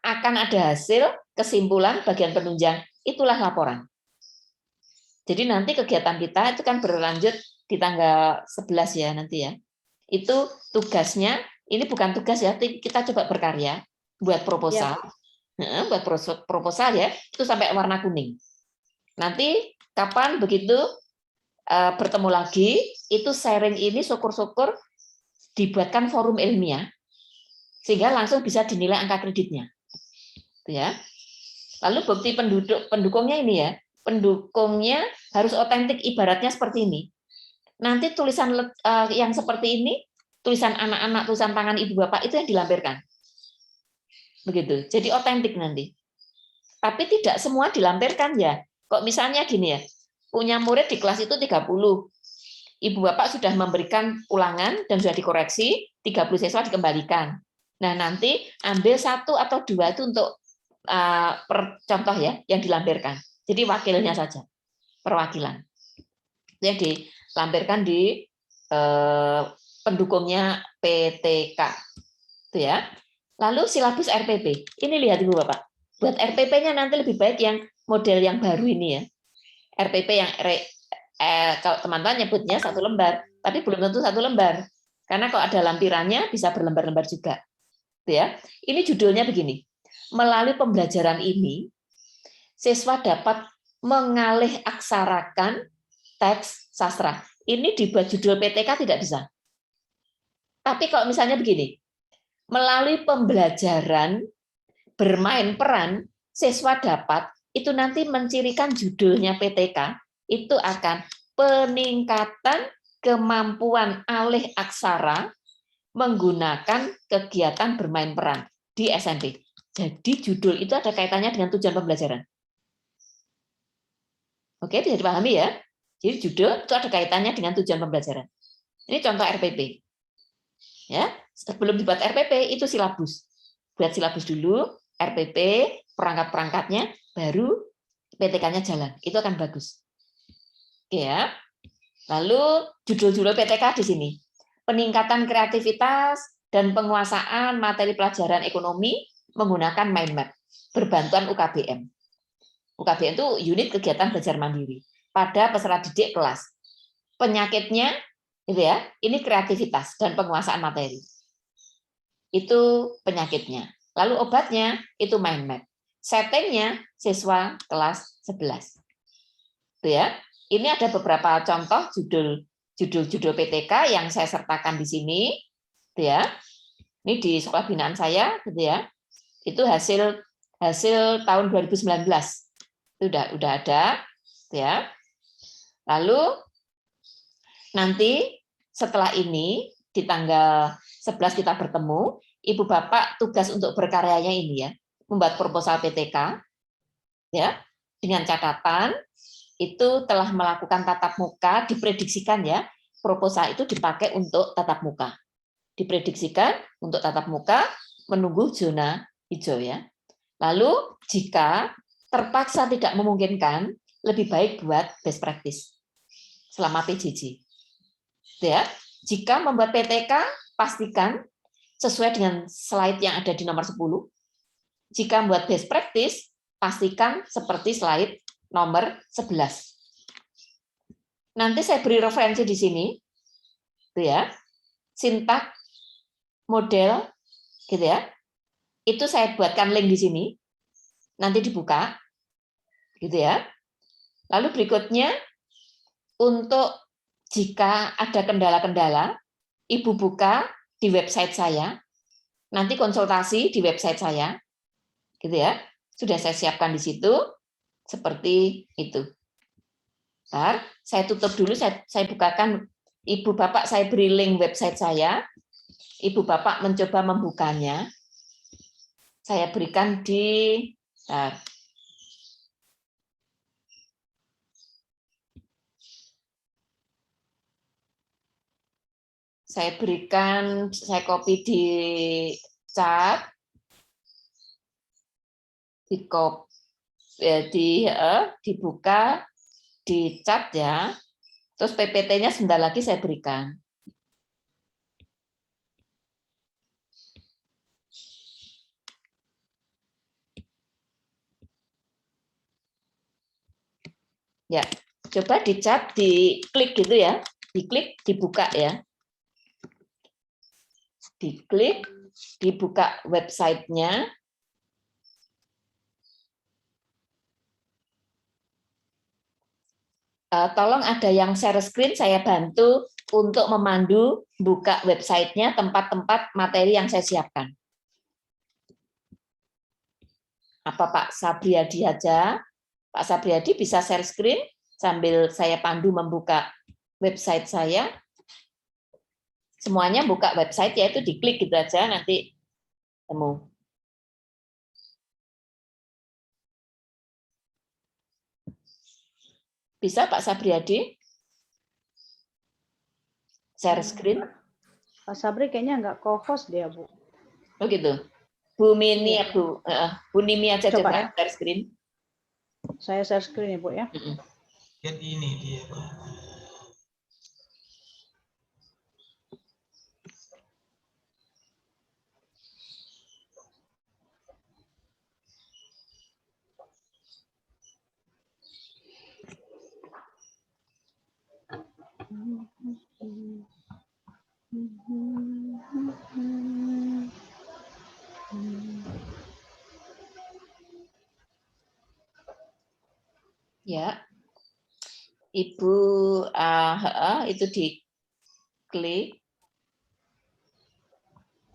akan ada hasil, kesimpulan, bagian penunjang, itulah laporan. Jadi nanti kegiatan kita itu kan berlanjut di tanggal 11 ya nanti ya. Itu tugasnya, ini bukan tugas ya, kita coba berkarya, buat proposal. Ya. Buat proposal ya, itu sampai warna kuning. Nanti kapan begitu bertemu lagi, itu sharing ini syukur-syukur dibuatkan forum ilmiah, sehingga langsung bisa dinilai angka kreditnya. Ya. Lalu bukti pendukungnya ini ya, pendukungnya harus otentik, ibaratnya seperti ini. Nanti tulisan yang seperti ini, tulisan anak-anak, tulisan tangan ibu bapak itu yang dilampirkan. Begitu. Jadi otentik nanti. Tapi tidak semua dilampirkan ya. Kok misalnya gini ya, punya murid di kelas itu 30. Ibu bapak sudah memberikan ulangan dan sudah dikoreksi, 30 siswa dikembalikan. Nah, nanti ambil 1 atau 2 itu untuk per contoh ya, yang dilampirkan. Jadi wakilnya saja, perwakilan. Jadi dilampirkan di pendukungnya PTK. Itu ya. Lalu silabus RPP. Ini lihat Ibu Bapak. Buat RPP-nya nanti lebih baik yang model yang baru ini ya. RPP yang kalau teman-teman nyebutnya 1 lembar, tapi belum tentu 1 lembar. Karena kalau ada lampirannya bisa berlembar-lembar juga. Ya. Ini judulnya begini. Melalui pembelajaran ini, siswa dapat mengalih aksarakan teks sastra. Ini dibuat judul PTK tidak bisa. Tapi kalau misalnya begini, melalui pembelajaran bermain peran, siswa dapat itu nanti mencirikan judulnya PTK itu akan peningkatan kemampuan alih aksara menggunakan kegiatan bermain peran di SMP. Jadi judul itu ada kaitannya dengan tujuan pembelajaran. Oke, bisa dipahami ya? Jadi judul itu ada kaitannya dengan tujuan pembelajaran. Ini contoh RPP. Ya, sebelum dibuat RPP itu silabus. Buat silabus dulu, RPP, perangkat-perangkatnya, baru PTK-nya jalan. Itu akan bagus. Oke ya. Lalu judul-judul PTK di sini. Peningkatan kreativitas dan penguasaan materi pelajaran ekonomi menggunakan mind map berbantuan UKBM. UKBM itu unit kegiatan belajar mandiri pada peserta didik kelas. Penyakitnya gitu ya, ini kreativitas dan penguasaan materi. Itu penyakitnya. Lalu obatnya itu mind map. Settingnya siswa kelas 11. Itu ya. Ini ada beberapa contoh judul PTK yang saya sertakan di sini, gitu ya. Ini di sekolah binaan saya, gitu ya. Itu hasil tahun 2019. Itu udah ada, gitu ya. Lalu nanti setelah ini di tanggal 11 kita bertemu, Ibu Bapak tugas untuk berkaryanya ini ya, membuat proposal PTK, ya, dengan catatan itu telah melakukan tatap muka, diprediksikan ya, proposal itu dipakai untuk tatap muka. Diprediksikan untuk tatap muka, menunggu zona hijau ya. Lalu jika terpaksa tidak memungkinkan, lebih baik buat best practice selama PJJ. Ya, jika membuat PTK, pastikan sesuai dengan slide yang ada di nomor 10. Jika membuat best practice, pastikan seperti slide nomor 11. Nanti saya beri referensi di sini, gitu ya. Sintak, model, gitu ya. Itu saya buatkan link di sini. Nanti dibuka, gitu ya. Lalu berikutnya, untuk jika ada kendala-kendala, Ibu buka di website saya. Nanti konsultasi di website saya, gitu ya. Sudah saya siapkan di situ. Seperti itu. Bentar, saya tutup dulu, saya bukakan, Ibu Bapak saya beri link website saya, Ibu Bapak mencoba membukanya, saya berikan di, bentar. Saya berikan, saya copy di chat, dibuka di chat ya, terus PPT-nya sebentar lagi saya berikan. Ya, coba di chat, diklik gitu ya, diklik, dibuka ya, diklik, dibuka websitenya. Tolong ada yang share screen, saya bantu untuk memandu buka websitenya, tempat-tempat materi yang saya siapkan. Apa Pak Sabriadi aja? Pak Sabriadi bisa share screen sambil saya pandu membuka website saya. Semuanya buka website, yaitu diklik gitu aja, nanti temu. Bisa Pak Sabriadi? Share screen? Pak Sabri kayaknya nggak co-host dia, Bu. Oh gitu. Bu Mini ya, Bu. Bu Nimi aja Coba coba ya. share screen. Saya share screen ya, Bu ya. Jadi ini dia. Ya, Ibu itu diklik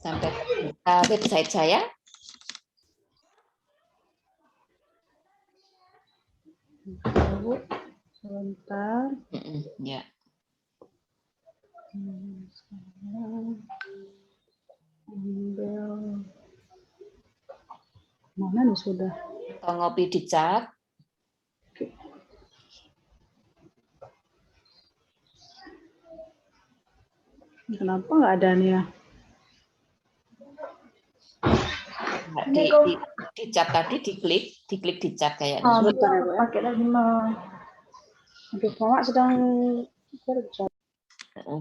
sampai ke website saya. Bu, sebentar. Ya. Mana nih sudah? Atau ngopi di chat. Kenapa nggak ada nih ya? Nggak, di chat tadi diklik di chat kayaknya. Sebentar ya, Bu. Pakai lagi mah. Aduh, Mama sedang kerja.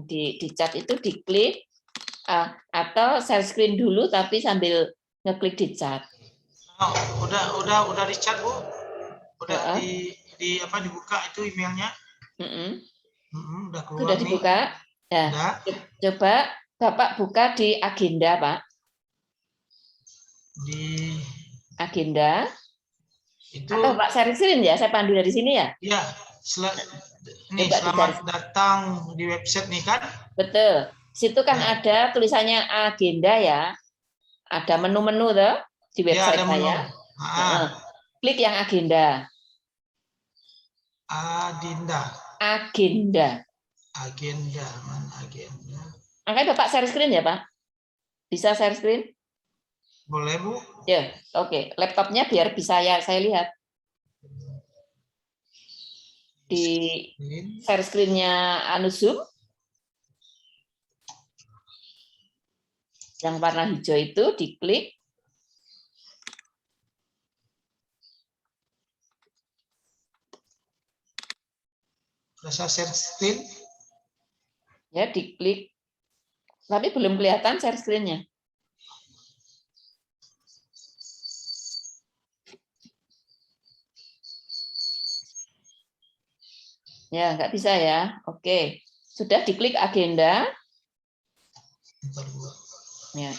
Di chat itu diklik atau share screen dulu tapi sambil ngeklik di chat. Oh, udah di chat, Bu. Udah Uh-uh. dibuka itu emailnya. Udah keluar. Sudah dibuka? Ya. Udah. Coba Bapak buka di agenda, Pak. Di agenda. itu. Atau Pak share screen ya, saya pandu dari sini ya. Iya, selamat datang di website nih kan. Betul. Situ kan ada tulisannya agenda ya. Ada menu-menu tuh di website ya, ada saya. Klik yang agenda. Agenda. Mana agenda? Makanya Bapak share screen ya, Pak? Bisa share screen? Boleh, Bu. Ya, oke. Laptopnya biar bisa saya lihat. Di share screen-nya Zoom. Yang warna hijau itu diklik. Rasa share screen. Ya, diklik. Tapi belum kelihatan share screen-nya. Ya, nggak bisa ya. Oke. Sudah diklik agenda. Ya.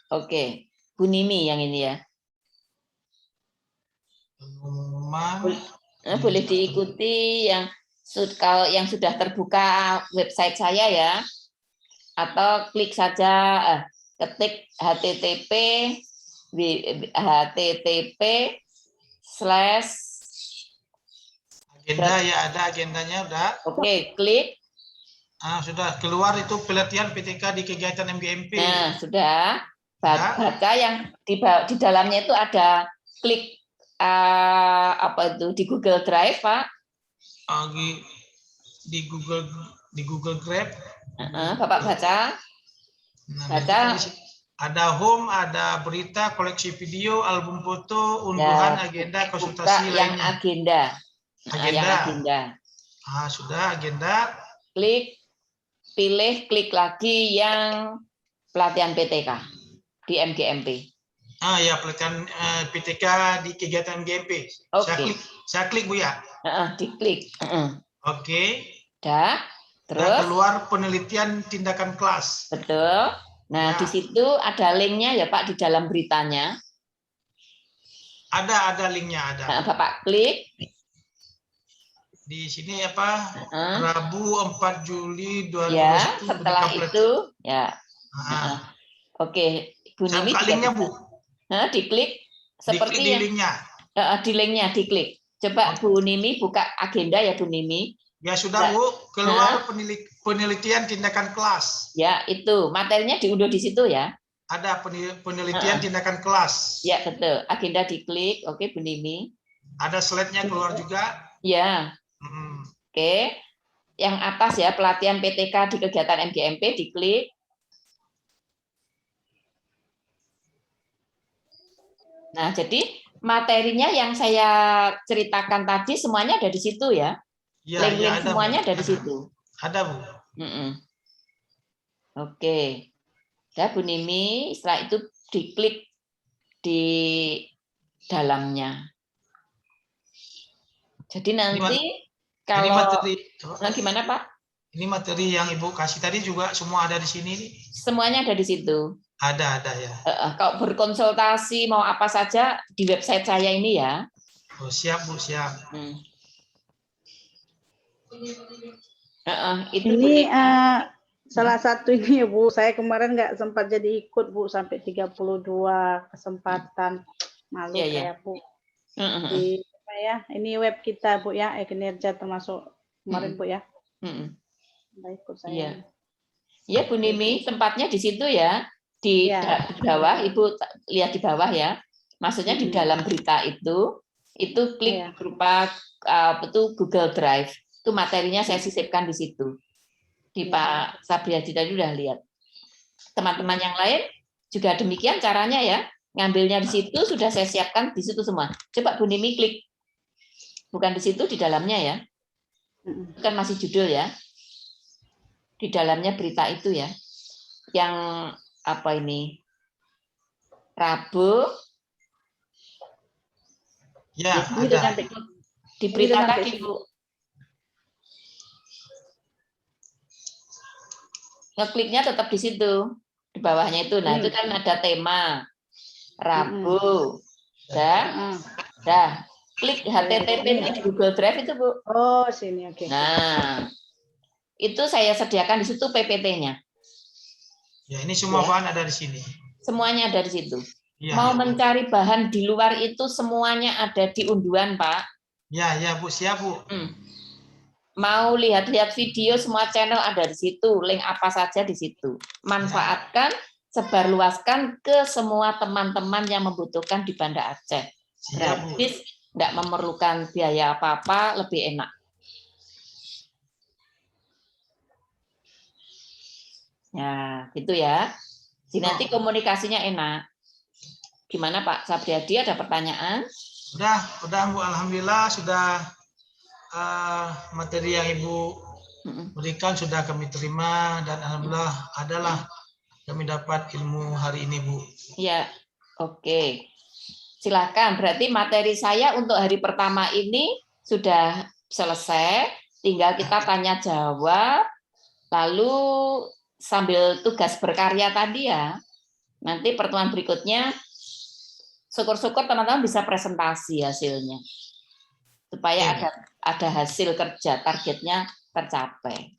Oke. Bu Nimi yang ini ya. Boleh diikuti kalau yang sudah terbuka website saya ya. Atau klik saja ketik http agenda ya, ada agendanya udah. Oke, klik. Sudah keluar itu pelatihan PTK di kegiatan MGMP. Nah, sudah. Baca yang di dalamnya itu ada klik apa itu di Google Drive, Pak. Di Google Drive. Bapak baca. Baca. Ada home, ada berita, koleksi video, album foto, unduhan, agenda, konsultasi lainnya. Agenda. Yang agenda. Sudah agenda. Klik lagi yang pelatihan PTK di MGMP. Ya, pelatihan PTK di kegiatan MGMP. Oke. Saya klik, Bu ya. Diklik. Oke. Terus keluar penelitian tindakan kelas. Betul. Nah, di situ ada linknya ya, Pak, di dalam beritanya. Ada linknya, ada. Nah, Bapak klik. Di sini apa? Rabu 4 Juli 2021. Ya, setelah itu ya. Oke, Bu Nimi juga linknya, Bu. Diklik seperti di linknya. Di linknya diklik. Coba Bu Nimi buka agenda ya, Bu Nimi. Ya sudah, Bu. Keluar penelitian tindakan kelas. Ya, itu materinya diunduh di situ ya. Ada penelitian tindakan kelas. Ya, betul. Agenda diklik. Oke, Bu Nimi. Ada slide-nya keluar juga. Ya. Oke. Yang atas ya, pelatihan PTK di kegiatan MGMP diklik. Nah, jadi materinya yang saya ceritakan tadi semuanya ada di situ ya. Link-link semuanya ada di situ. Ada, Bu. Oke. Ya, Bu Nimi, setelah itu diklik di dalamnya. Jadi nanti gimana, Pak? Ini materi yang Ibu kasih tadi juga semua ada di sini. Semuanya ada di situ. Ada ya. Kalau berkonsultasi mau apa saja di website saya ini ya. Siap, Bu, siap. Ini salah satu ini ya, Bu. Saya kemarin nggak sempat jadi ikut, Bu, sampai 32 kesempatan. Malu saya, Bu. Di ini web kita, Bu ya, kinerja termasuk kemarin, Bu ya. Ikut saya. Iya, Bu Nimi, tempatnya di situ ya. Di Ya. bawah, Ibu lihat di bawah ya. Maksudnya di dalam berita itu klik Ya. berupa Google Drive. Itu materinya saya sisipkan di situ. Di Pak Sabriadi tadi udah lihat. Teman-teman yang lain juga demikian caranya ya. Ngambilnya di situ sudah saya siapkan di situ semua. Coba Bu Nimi klik. Bukan di situ, di dalamnya ya. Kan masih judul ya. Di dalamnya berita itu ya. Yang apa ini? Rabu. Ya, Ini ada. Di berita tadi, Bu. Ngekliknya tetap di situ. Di bawahnya itu. Nah, itu kan ada tema. Rabu. Dah. Klik HTTP di Google Drive itu, Bu. Oh, sini. Oke. Nah, itu saya sediakan di situ PPT-nya. Ya, ini semua bahan ada di sini. Semuanya ada di situ. Ya, Mau ya, mencari bahan di luar itu semuanya ada di unduan, Pak. Ya, ya, Bu, siap, Bu. Mau lihat-lihat video, semua channel ada di situ. Link apa saja di situ. Manfaatkan, sebarluaskan ke semua teman-teman yang membutuhkan di Banda Aceh. Siap, Bu. Gratis, tidak memerlukan biaya apa-apa, lebih enak. Ya, gitu ya. Jadi nanti komunikasinya enak. Gimana Pak Sabriadi, ada pertanyaan? Udah Bu, alhamdulillah sudah materi yang Ibu berikan sudah kami terima dan alhamdulillah adalah kami dapat ilmu hari ini, Bu. Ya, oke. Silakan. Berarti materi saya untuk hari pertama ini sudah selesai. Tinggal kita tanya jawab. Lalu sambil tugas berkarya tadi ya. Nanti pertemuan berikutnya syukur-syukur teman-teman bisa presentasi hasilnya. Supaya ada hasil kerja, targetnya tercapai.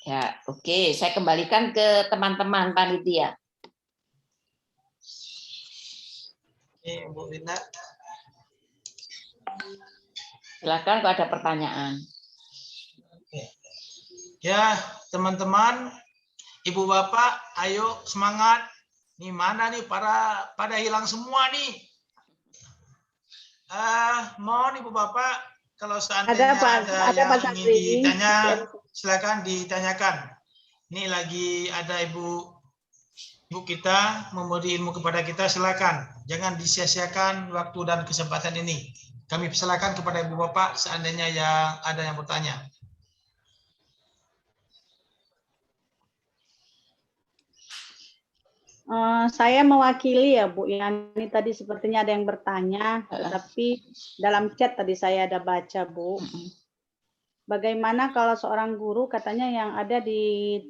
Ya, oke. Saya kembalikan ke teman-teman panitia. Ini Bu Rina. Silakan kalau ada pertanyaan. Ya, teman-teman, Ibu Bapak, ayo semangat. Nih mana nih pada hilang semua nih. Mohon Ibu Bapak, kalau seandainya ada yang ingin ditanya, silakan ditanyakan. Ini lagi ada Ibu kita memberi ilmu kepada kita, silakan. Jangan disia-siakan waktu dan kesempatan ini. Kami silakan kepada Ibu Bapak seandainya yang ada yang bertanya. Saya mewakili ya Bu, yang ini tadi sepertinya ada yang bertanya, tetapi dalam chat tadi saya ada baca Bu. Bagaimana kalau seorang guru katanya yang ada di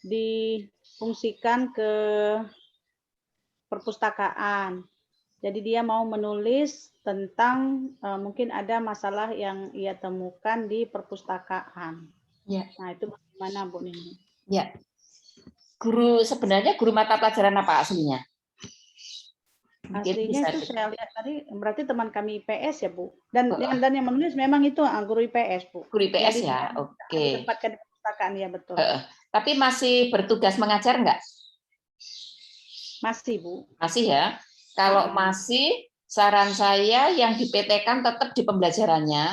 difungsikan ke perpustakaan. Jadi dia mau menulis tentang mungkin ada masalah yang ia temukan di perpustakaan. Ya. Nah itu bagaimana Bu Nini? Ya. Sebenarnya guru mata pelajaran apa aslinya? Aslinya itu saya lihat tadi berarti teman kami IPS ya Bu. Dan yang menulis memang itu guru IPS Bu. Guru IPS ya, oke. Ditempatkan di perpustakaan ya betul. Tapi masih bertugas mengajar enggak? Masih Bu. Masih ya. Kalau masih, saran saya yang di-PT-kan tetap di pembelajarannya.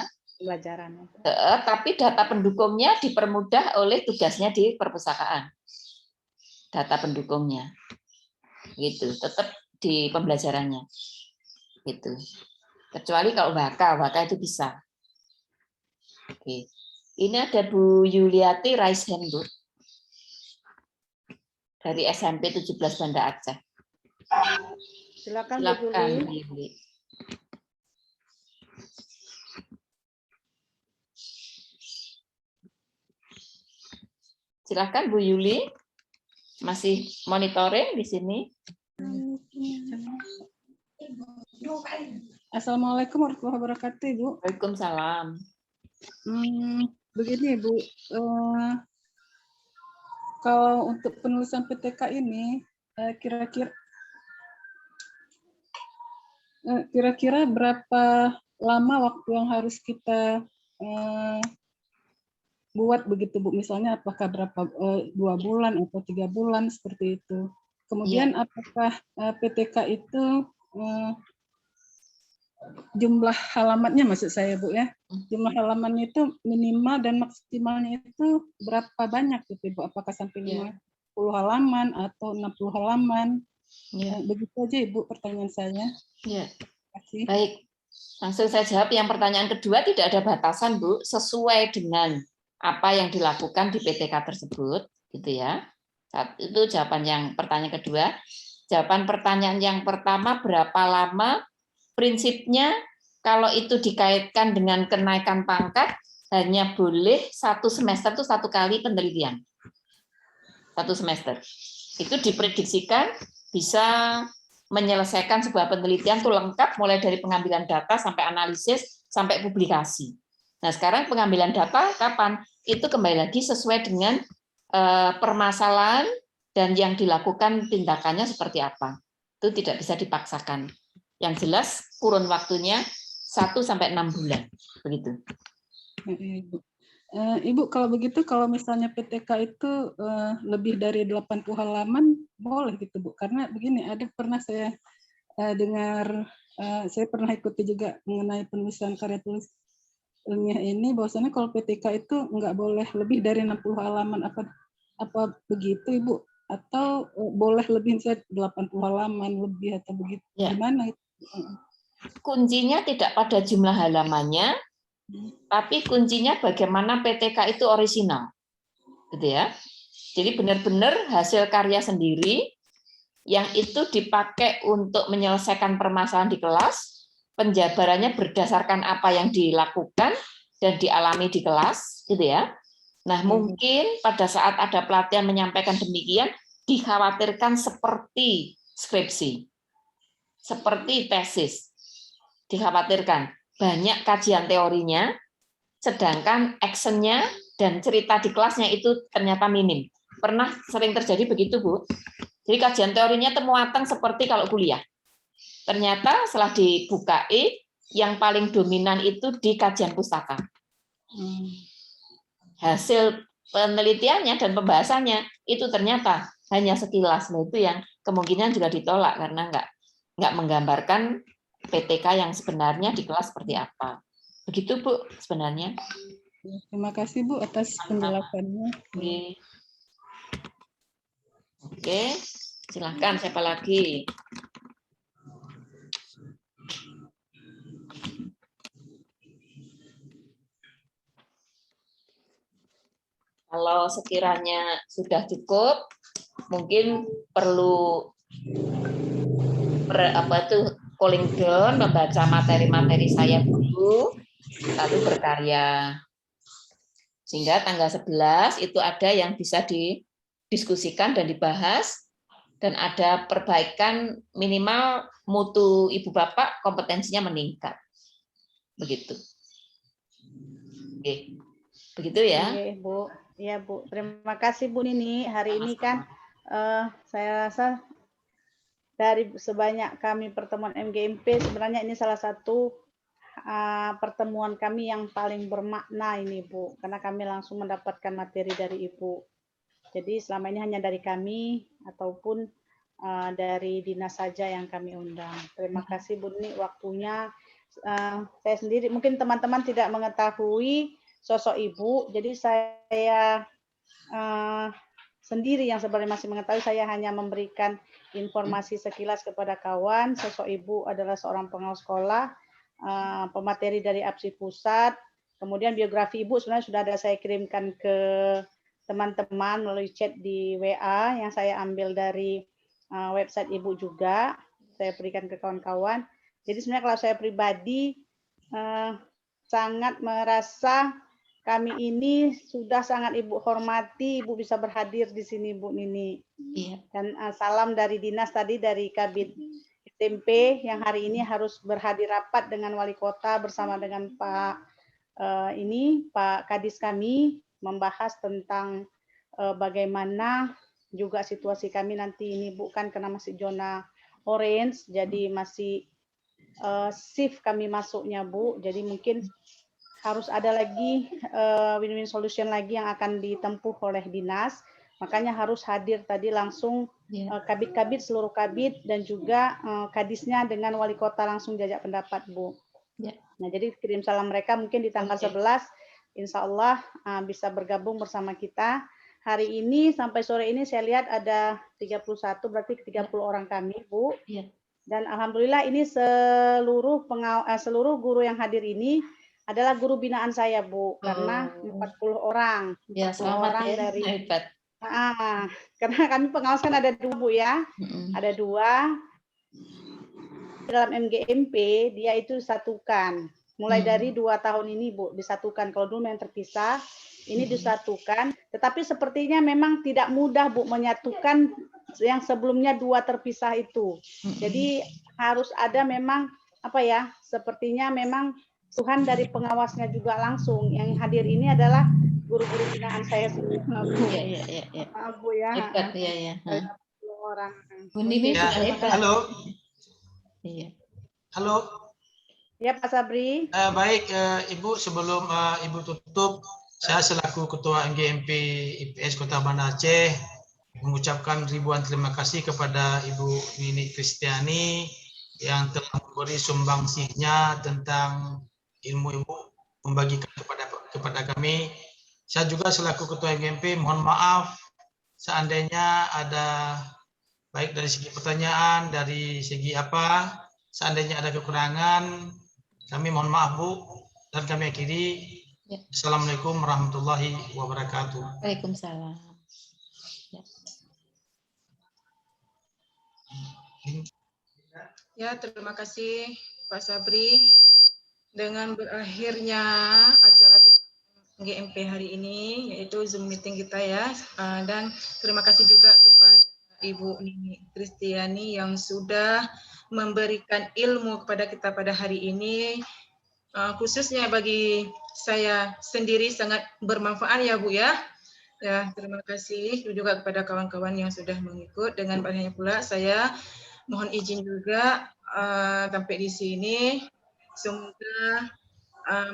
Tapi data pendukungnya dipermudah oleh tugasnya di perpustakaan. Data pendukungnya, gitu, tetap di pembelajarannya, gitu. Kecuali kalau waka itu bisa. Oke, ini ada Bu Yuliati raise hand Bu, dari SMP 17 Banda Aceh. Silakan Bu Yuli. Silakan Bu Yuli. Masih monitoring di sini. Assalamualaikum warahmatullahi wabarakatuh, Ibu. Waalaikumsalam. Begini, Bu. Kalau untuk penulisan PTK ini, kira-kira berapa lama waktu yang harus kita buat begitu Bu, misalnya apakah berapa 2 bulan atau 3 bulan seperti itu. Kemudian apakah PTK itu jumlah halamannya maksud saya Bu ya, jumlah halamannya itu minimal dan maksimalnya itu berapa banyak gitu Bu? Apakah sampai 50 halaman atau 60 halaman? Begitu aja Ibu pertanyaan saya. Ya. Kasih. Baik, langsung saya jawab. Yang pertanyaan kedua tidak ada batasan Bu, sesuai dengan apa yang dilakukan di PTK tersebut, gitu ya. Itu jawaban yang pertanyaan kedua. Jawaban pertanyaan yang pertama, berapa lama? Prinsipnya kalau itu dikaitkan dengan kenaikan pangkat, hanya boleh 1 semester itu 1 kali penelitian. 1 semester. Itu diprediksikan bisa menyelesaikan sebuah penelitian itu lengkap, mulai dari pengambilan data sampai analisis sampai publikasi. Nah, sekarang pengambilan data kapan? Itu kembali lagi sesuai dengan permasalahan dan yang dilakukan tindakannya seperti apa. Itu tidak bisa dipaksakan. Yang jelas kurun waktunya 1 sampai 6 bulan. Begitu. Ibu, kalau begitu, kalau misalnya PTK itu lebih dari 80 halaman, boleh gitu Bu. Karena begini, pernah saya dengar, saya pernah ikuti juga mengenai penulisan karya tulis ilmiah ini, bahwasanya kalau PTK itu nggak boleh lebih dari 60 halaman. Apa begitu Ibu? Atau boleh lebih, misalnya 80 halaman lebih atau begitu? Ya. Gimana itu? Kuncinya tidak pada jumlah halamannya, tapi kuncinya bagaimana PTK itu orisinal, gitu ya. Jadi benar-benar hasil karya sendiri yang itu dipakai untuk menyelesaikan permasalahan di kelas, penjabarannya berdasarkan apa yang dilakukan dan dialami di kelas, gitu ya. Nah, mungkin pada saat ada pelatihan menyampaikan demikian, dikhawatirkan seperti skripsi, seperti tesis. Dikhawatirkan banyak kajian teorinya, sedangkan actionnya dan cerita di kelasnya itu ternyata minim. Pernah sering terjadi begitu, Bu. Jadi kajian teorinya temuatan seperti kalau kuliah. Ternyata setelah dibukai, yang paling dominan itu di kajian pustaka. Hasil penelitiannya dan pembahasannya itu ternyata hanya sekilas. Nah, itu yang kemungkinan juga ditolak karena nggak menggambarkan PTK yang sebenarnya di kelas seperti apa. Begitu Bu sebenarnya. Terima kasih Bu atas penjelasannya. Oke, silakan siapa lagi? Kalau sekiranya sudah cukup, mungkin perlu cooling down, membaca materi-materi saya dulu, lalu berkarya. Sehingga tanggal 11 itu ada yang bisa didiskusikan dan dibahas, dan ada perbaikan minimal mutu ibu bapak kompetensinya meningkat. Begitu. Oke. Begitu ya. Oke, Bu. Ya, Bu. Terima kasih Bu Nini. Hari ini kan saya rasa dari sebanyak kami pertemuan MGMP, sebenarnya ini salah satu pertemuan kami yang paling bermakna ini, Bu, karena kami langsung mendapatkan materi dari Ibu. Jadi selama ini hanya dari kami ataupun dari dinas saja yang kami undang. Terima kasih Bu Nini waktunya. Saya sendiri, mungkin teman-teman tidak mengetahui sosok Ibu, jadi saya sendiri yang sebenarnya masih mengetahui, saya hanya memberikan informasi sekilas kepada kawan. Sosok Ibu adalah seorang pengawas sekolah, pemateri dari APSI Pusat. Kemudian biografi Ibu sebenarnya sudah ada saya kirimkan ke teman-teman melalui chat di WA yang saya ambil dari website Ibu juga. Saya berikan ke kawan-kawan. Jadi sebenarnya kalau saya pribadi sangat merasa kami ini sudah sangat Ibu hormati, Ibu bisa berhadir di sini, Bu Nini. Iya. Dan salam dari dinas tadi, dari Kabid SMP yang hari ini harus berhadir rapat dengan wali kota bersama dengan Pak Kadis kami membahas tentang bagaimana juga situasi kami nanti ini, Bu, kan karena masih zona orange, jadi masih shift kami masuknya, Bu. Jadi mungkin harus ada lagi win-win solution lagi yang akan ditempuh oleh dinas. Makanya harus hadir tadi langsung kabit-kabit, seluruh kabit, dan juga kadisnya dengan wali kota langsung diajak pendapat, Bu. Nah, jadi kirim salam mereka mungkin di tanggal 11, insya Allah bisa bergabung bersama kita. Hari ini sampai sore ini saya lihat ada 31, berarti 30 orang kami, Bu. Dan alhamdulillah ini seluruh guru yang hadir ini adalah guru binaan saya, Bu, karena 40 orang. 40 orang dari hebat. Karena kami pengawas kan ada 2, Bu ya. Ada 2. Dalam MGMP dia itu disatukan. Mulai dari 2 tahun ini, Bu, disatukan. Kalau dulu yang terpisah, ini disatukan. Tetapi sepertinya memang tidak mudah, Bu, menyatukan yang sebelumnya 2 terpisah itu. Jadi harus ada memang sepertinya memang Tuhan dari pengawasnya juga langsung. Yang hadir ini adalah guru-guru binaan saya sendiri. Bu ya. Hebat ya. Orang. Bu Nini sudah hebat. Halo. Iya. Halo. Ya, Pak Sabri. Baik, Ibu, sebelum Ibu tutup, saya selaku Ketua MGMP IPS Kota Banda Aceh mengucapkan ribuan terima kasih kepada Ibu Nini Kristiani yang telah memberi sumbangsihnya tentang ilmu-ilmu membagikan kepada kami. Saya juga selaku Ketua MGMP mohon maaf seandainya ada baik dari segi pertanyaan, dari segi seandainya ada kekurangan, kami mohon maaf, Bu, dan kami akhiri. Assalamualaikum warahmatullahi wabarakatuh. Waalaikumsalam. Ya, terima kasih Pak Sabri. Dengan berakhirnya acara kita GMP hari ini, yaitu Zoom meeting kita ya, dan terima kasih juga kepada Ibu Nini Kristiani yang sudah memberikan ilmu kepada kita pada hari ini, khususnya bagi saya sendiri sangat bermanfaat ya Bu ya. Ya, terima kasih juga kepada kawan-kawan yang sudah mengikut. Dengan banyaknya pula saya mohon izin juga sampai di sini. Semoga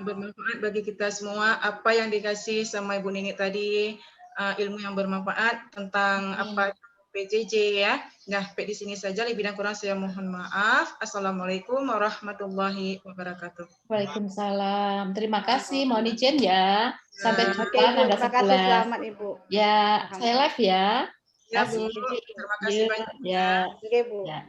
bermanfaat bagi kita semua. Apa yang dikasih sama Ibu Nini tadi, ilmu yang bermanfaat tentang apa PJJ ya. Nah, sampai di sini saja. Lebih dan kurang saya mohon maaf. Assalamualaikum warahmatullahi wabarakatuh. Waalaikumsalam. Terima kasih. Mohon izin ya. Sampai jumpa tanggal 11. Terima kasih, selamat Ibu. Ya, saya live ya. Ya, Bu. Terima kasih banyak. Ya. Oke, Bu. Ya.